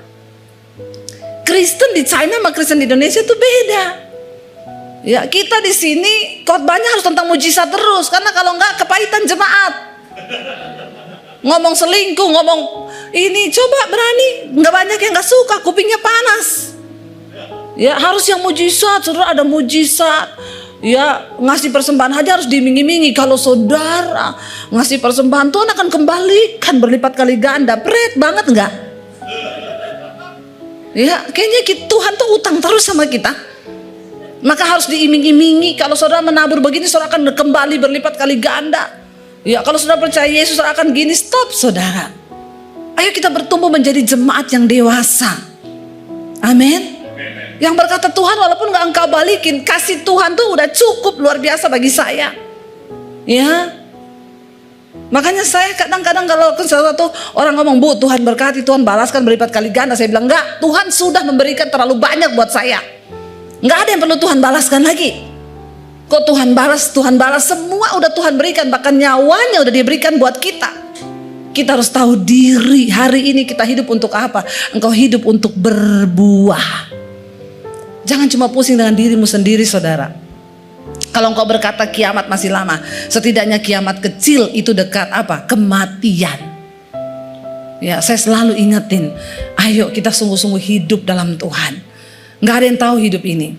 Kristen di China sama Kristen di Indonesia itu beda. Ya, kita di sini khotbahnya harus tentang mujizat terus, karena kalau enggak kepahitan jemaat. Ngomong selingkuh, ngomong ini, coba berani, nggak banyak yang nggak suka, kupingnya panas. Ya, harus yang mujizat, saudara, ada mujizat. Ya, ngasih persembahan aja harus dimingi-mingi. Kalau saudara ngasih persembahan, Tuhan akan kembalikan berlipat kali ganda. Berat banget enggak? Ya, kayaknya Tuhan tuh utang terus sama kita. Maka harus diiming-imingi. Kalau saudara menabur begini, saudara akan kembali berlipat kali ganda. Ya, kalau saudara percaya Yesus, saudara akan gini. Stop, saudara. Ayo kita bertumbuh menjadi jemaat yang dewasa. Amin. Yang berkata, Tuhan walaupun gak engkau balikin, kasih Tuhan tuh udah cukup luar biasa bagi saya. Ya. Makanya saya kadang-kadang kalau sesuatu orang ngomong, Bu Tuhan berkati, Tuhan balaskan berlipat kali ganda, saya bilang enggak, Tuhan sudah memberikan terlalu banyak buat saya. Enggak ada yang perlu Tuhan balaskan lagi. Kok Tuhan balas semua udah Tuhan berikan, bahkan nyawanya udah diberikan buat kita. Kita harus tahu diri, hari ini kita hidup untuk apa? Engkau hidup untuk berbuah. Jangan cuma pusing dengan dirimu sendiri, saudara. Kalau engkau berkata kiamat masih lama, setidaknya kiamat kecil itu dekat apa? Kematian. Ya, saya selalu ingetin, ayo kita sungguh-sungguh hidup dalam Tuhan. Nggak ada yang tahu hidup ini.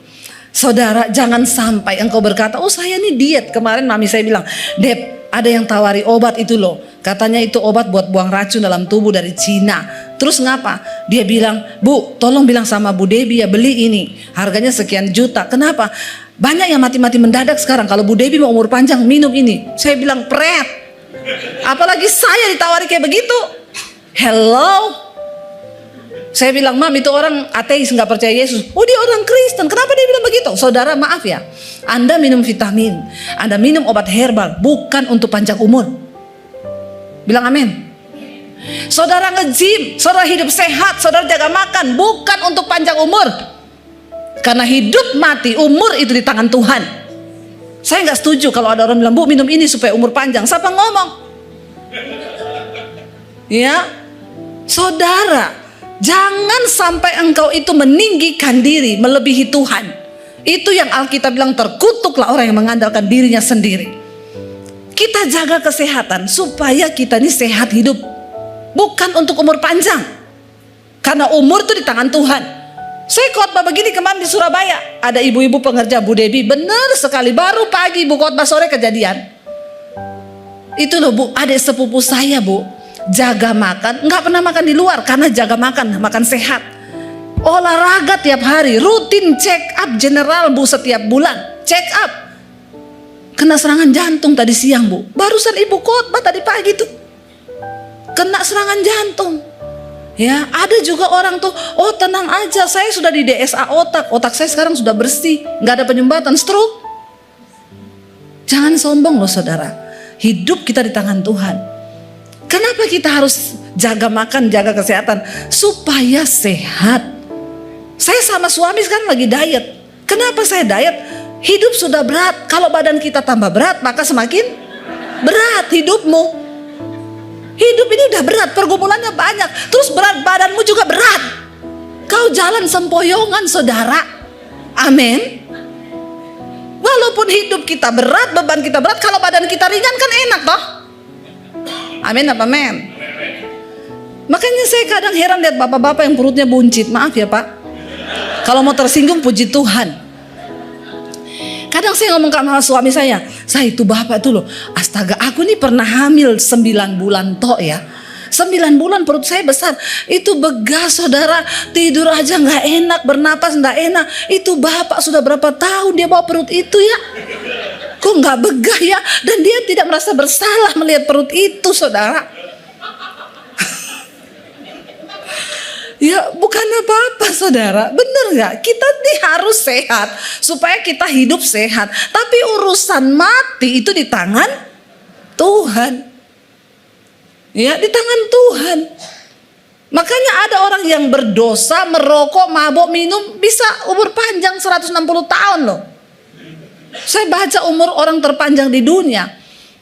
Saudara, jangan sampai engkau berkata, oh saya ini diet. Kemarin mami saya bilang, Dep, ada yang tawari obat itu loh. Katanya itu obat buat buang racun dalam tubuh dari Cina. Terus ngapa? Dia bilang, Bu, tolong bilang sama Bu Debbie ya beli ini. Harganya sekian juta. Kenapa? Banyak yang mati-mati mendadak sekarang. Kalau Bu Debbie mau umur panjang, minum ini. Saya bilang, pret. Apalagi saya ditawari kayak begitu. Hello. Saya bilang, Mam itu orang ateis gak percaya Yesus. Oh dia orang Kristen, kenapa dia bilang begitu? Saudara maaf ya, Anda minum vitamin, Anda minum obat herbal, bukan untuk panjang umur. Bilang amin. Saudara nge-gym, saudara hidup sehat, saudara jaga makan, bukan untuk panjang umur. Karena hidup mati, umur itu di tangan Tuhan. Saya gak setuju kalau ada orang bilang, Bu minum ini supaya umur panjang. Siapa ngomong? Ya, saudara, jangan sampai engkau itu meninggikan diri melebihi Tuhan. Itu yang Alkitab bilang, terkutuklah orang yang mengandalkan dirinya sendiri. Kita jaga kesehatan supaya kita ini sehat hidup, bukan untuk umur panjang. Karena umur itu di tangan Tuhan. Saya khotbah begini kemarin di Surabaya, ada ibu-ibu pengerja Bu Debbie, benar sekali, baru pagi Bu khotbah, sore kejadian. Itu loh Bu, adik sepupu saya Bu, jaga makan, nggak pernah makan di luar karena jaga makan sehat. Olahraga tiap hari, rutin check up general Bu setiap bulan, check up. Kena serangan jantung tadi siang Bu, barusan ibu khotbah tadi pagi tuh, kena serangan jantung. Ya, ada juga orang tuh, oh tenang aja, saya sudah di DSA otak saya sekarang sudah bersih, nggak ada penyumbatan, stroke. Jangan sombong loh saudara, hidup kita di tangan Tuhan. Kenapa kita harus jaga makan, jaga kesehatan? Supaya sehat. Saya sama suami sekarang lagi diet. Kenapa saya diet? Hidup sudah berat, kalau badan kita tambah berat maka semakin berat hidupmu. Hidup ini udah berat, pergumulannya banyak, terus berat badanmu juga berat. Kau jalan sempoyongan saudara. Amin. Walaupun hidup kita berat, beban kita berat, kalau badan kita ringan kan enak toh. Amin apa men? Makanya saya kadang heran lihat bapak-bapak yang perutnya buncit. Maaf ya pak, kalau mau tersinggung puji Tuhan. Kadang saya ngomong sama suami saya itu bapak tuh loh, astaga aku nih pernah hamil 9 bulan toh ya. 9 bulan perut saya besar, itu begas saudara, tidur aja gak enak, bernapas gak enak. Itu bapak sudah berapa tahun dia bawa perut itu ya, kok gak begah ya. Dan dia tidak merasa bersalah melihat perut itu saudara. Ya bukan apa-apa saudara, bener gak? Kita nih harus sehat supaya kita hidup sehat. Tapi urusan mati itu di tangan Tuhan. Ya di tangan Tuhan. Makanya ada orang yang berdosa, merokok, mabuk, minum bisa umur panjang 160 tahun loh. Saya baca umur orang terpanjang di dunia.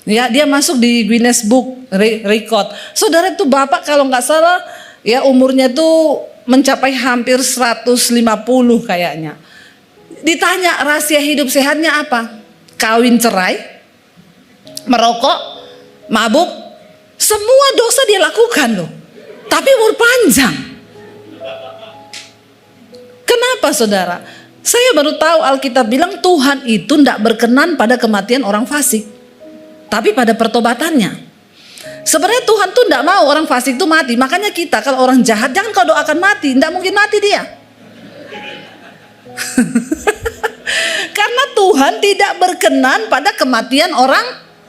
Ya dia masuk di Guinness Book Record. Saudara itu bapak kalau nggak salah ya umurnya tuh mencapai hampir 150 kayaknya. Ditanya rahasia hidup sehatnya apa? Kawin cerai, merokok, mabuk, semua dosa dia lakukan loh. Tapi umur panjang. Kenapa saudara? Saya baru tahu Alkitab bilang Tuhan itu tidak berkenan pada kematian orang fasik, tapi pada pertobatannya. Sebenarnya Tuhan tuh tidak mau orang fasik itu mati. Makanya kita kalau orang jahat jangan kau doakan mati, tidak mungkin mati dia. Karena Tuhan tidak berkenan pada kematian orang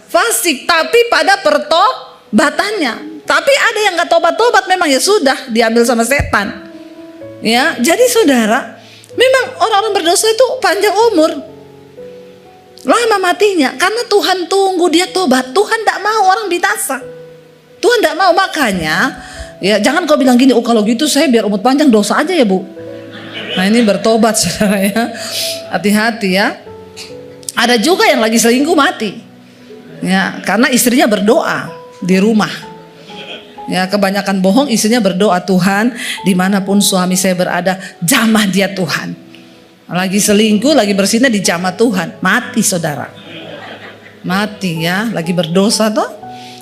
fasik, tapi pada pertobatannya. Tapi ada yang nggak tobat-tobat, memang ya sudah diambil sama setan. Ya, jadi saudara, memang orang-orang berdosa itu panjang umur, lama matinya, karena Tuhan tunggu dia tobat. Tuhan tidak mau orang binasa. Tuhan tidak mau, makanya ya jangan kau bilang gini, oh kalau gitu saya biar umur panjang dosa aja ya bu. Nah ini bertobat saudara ya, hati-hati ya. Ada juga yang lagi selingkuh mati, ya karena istrinya berdoa di rumah. Ya kebanyakan bohong, istrinya berdoa, Tuhan dimanapun suami saya berada, jamah dia Tuhan. Lagi selingkuh, lagi bersinah di jamah Tuhan, mati saudara. Mati ya, lagi berdosa toh.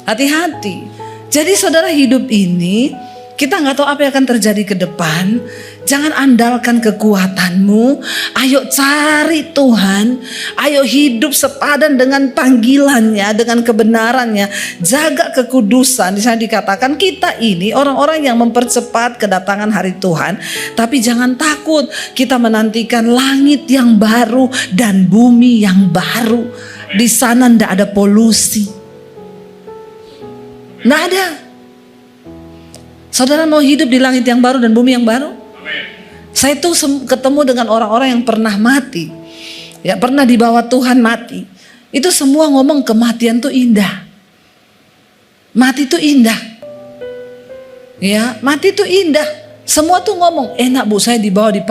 Hati-hati. Jadi saudara, hidup ini kita nggak tahu apa yang akan terjadi ke depan. Jangan andalkan kekuatanmu. Ayo cari Tuhan. Ayo hidup sepadan dengan panggilannya, dengan kebenarannya. Jaga kekudusan. Di sana dikatakan kita ini orang-orang yang mempercepat kedatangan hari Tuhan. Tapi jangan takut. Kita menantikan langit yang baru dan bumi yang baru. Di sana tidak ada polusi. Nggak ada. Saudara mau hidup di langit yang baru dan bumi yang baru? Saya tuh ketemu dengan orang-orang yang pernah mati, ya pernah dibawa Tuhan mati. Itu semua ngomong kematian tuh indah. Mati tuh indah. Ya, mati tuh indah. Semua tuh ngomong, enak bu, saya dibawa di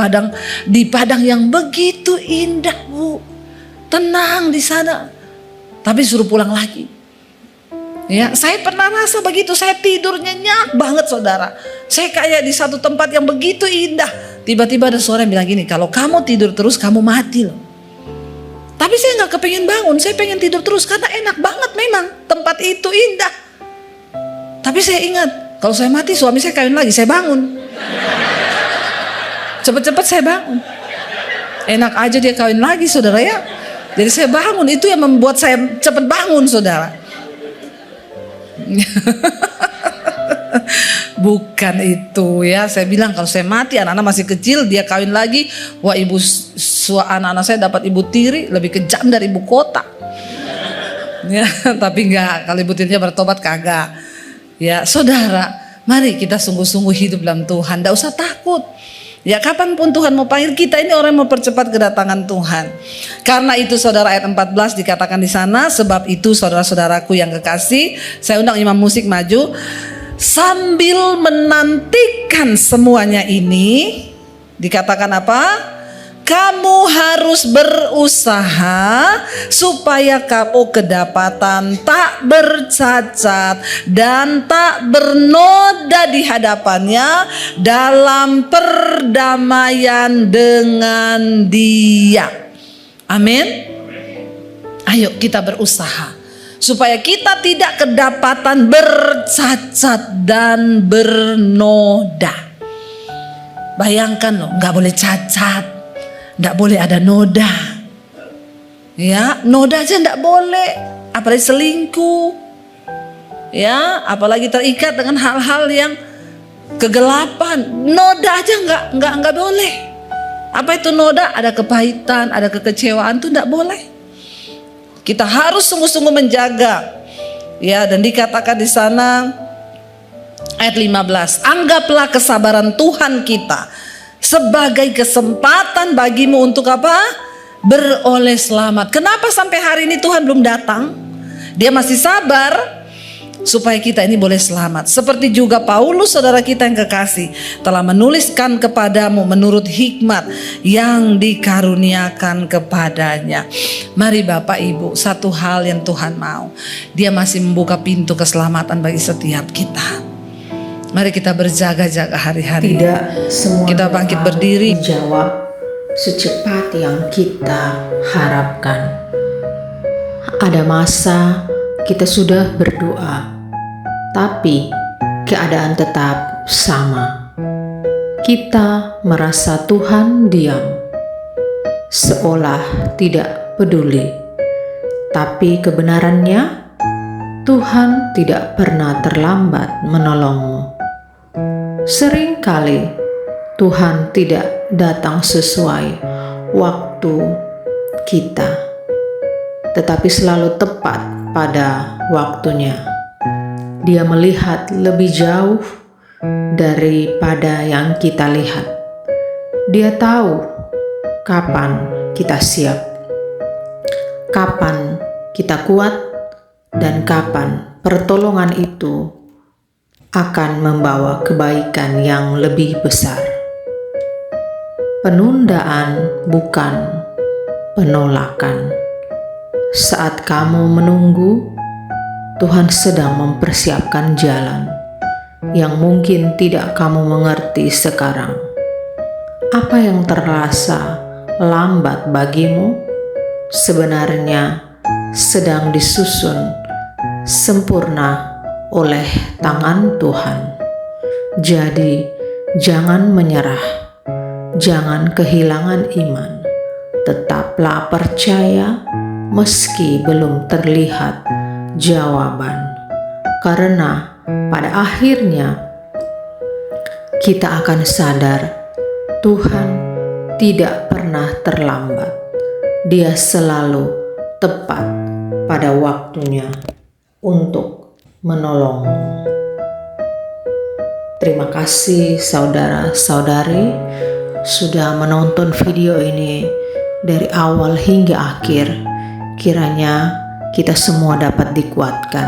padang yang begitu indah bu. Tenang di sana. Tapi suruh pulang lagi. Ya, saya pernah rasa begitu, saya tidur nyenyak banget saudara. Saya kayak di satu tempat yang begitu indah. Tiba-tiba ada suara yang bilang gini, kalau kamu tidur terus kamu mati loh. Tapi saya gak kepengen bangun, saya pengen tidur terus karena enak banget memang. Tempat itu indah. Tapi saya ingat, kalau saya mati suami saya kawin lagi, saya bangun. Cepet-cepet saya bangun. Enak aja dia kawin lagi saudara ya. Jadi saya bangun, itu yang membuat saya cepet bangun saudara. Bukan itu ya. Saya bilang kalau saya mati anak-anak masih kecil, dia kawin lagi, wah anak-anak saya dapat ibu tiri lebih kejam dari ibu kota. Ya, tapi enggak, kalau ibu tirinya bertobat kagak. Ya, saudara, mari kita sungguh-sungguh hidup dalam Tuhan, enggak usah takut. Ya, kapanpun Tuhan mau panggil kita, ini orang yang mau percepat kedatangan Tuhan. Karena itu saudara, ayat 14 dikatakan di sana, sebab itu saudara-saudaraku yang kekasih, saya undang imam musik maju, sambil menantikan semuanya ini, dikatakan apa? Kamu harus berusaha supaya kamu kedapatan tak bercacat dan tak bernoda di hadapannya dalam perdamaian dengan Dia. Amin. Ayo kita berusaha supaya kita tidak kedapatan bercacat dan bernoda. Bayangkan loh, nggak boleh cacat. Nggak boleh ada noda, ya noda aja nggak boleh, apalagi selingkuh, ya apalagi terikat dengan hal-hal yang kegelapan, noda aja nggak boleh. Apa itu noda? Ada kepahitan, ada kekecewaan, itu nggak boleh. Kita harus sungguh-sungguh menjaga, ya. Dan dikatakan di sana ayat 15, anggaplah kesabaran Tuhan kita sebagai kesempatan bagimu untuk apa? Beroleh selamat. Kenapa sampai hari ini Tuhan belum datang? Dia masih sabar supaya kita ini boleh selamat. Seperti juga Paulus saudara kita yang kekasih telah menuliskan kepadamu menurut hikmat yang dikaruniakan kepadanya. Mari Bapak Ibu, satu hal yang Tuhan mau, Dia masih membuka pintu keselamatan bagi setiap kita. Mari kita berjaga-jaga hari-hari. Tidak semua kita bangkit berdiri. Dijawab secepat yang kita harapkan. Ada masa kita sudah berdoa, tapi keadaan tetap sama. Kita merasa Tuhan diam, seolah tidak peduli. Tapi kebenarannya, Tuhan tidak pernah terlambat menolongmu. Seringkali Tuhan tidak datang sesuai waktu kita, tetapi selalu tepat pada waktunya. Dia melihat lebih jauh daripada yang kita lihat. Dia tahu kapan kita siap, kapan kita kuat, dan kapan pertolongan itu akan membawa kebaikan yang lebih besar. Penundaan bukan penolakan. Saat kamu menunggu, Tuhan sedang mempersiapkan jalan yang mungkin tidak kamu mengerti sekarang. Apa yang terasa lambat bagimu sebenarnya sedang disusun sempurna oleh tangan Tuhan. Jadi jangan menyerah, jangan kehilangan iman. Tetaplah percaya meski belum terlihat jawaban. Karena pada akhirnya kita akan sadar Tuhan tidak pernah terlambat. Dia selalu tepat pada waktunya untuk menolongmu. Terima kasih saudara-saudari sudah menonton video ini dari awal hingga akhir. Kiranya kita semua dapat dikuatkan.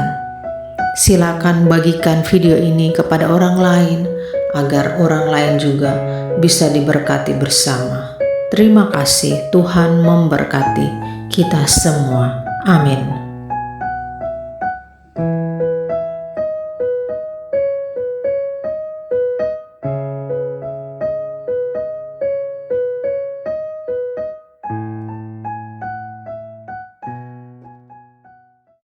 Silakan bagikan video ini kepada orang lain agar orang lain juga bisa diberkati bersama. Terima kasih, Tuhan memberkati kita semua. Amin.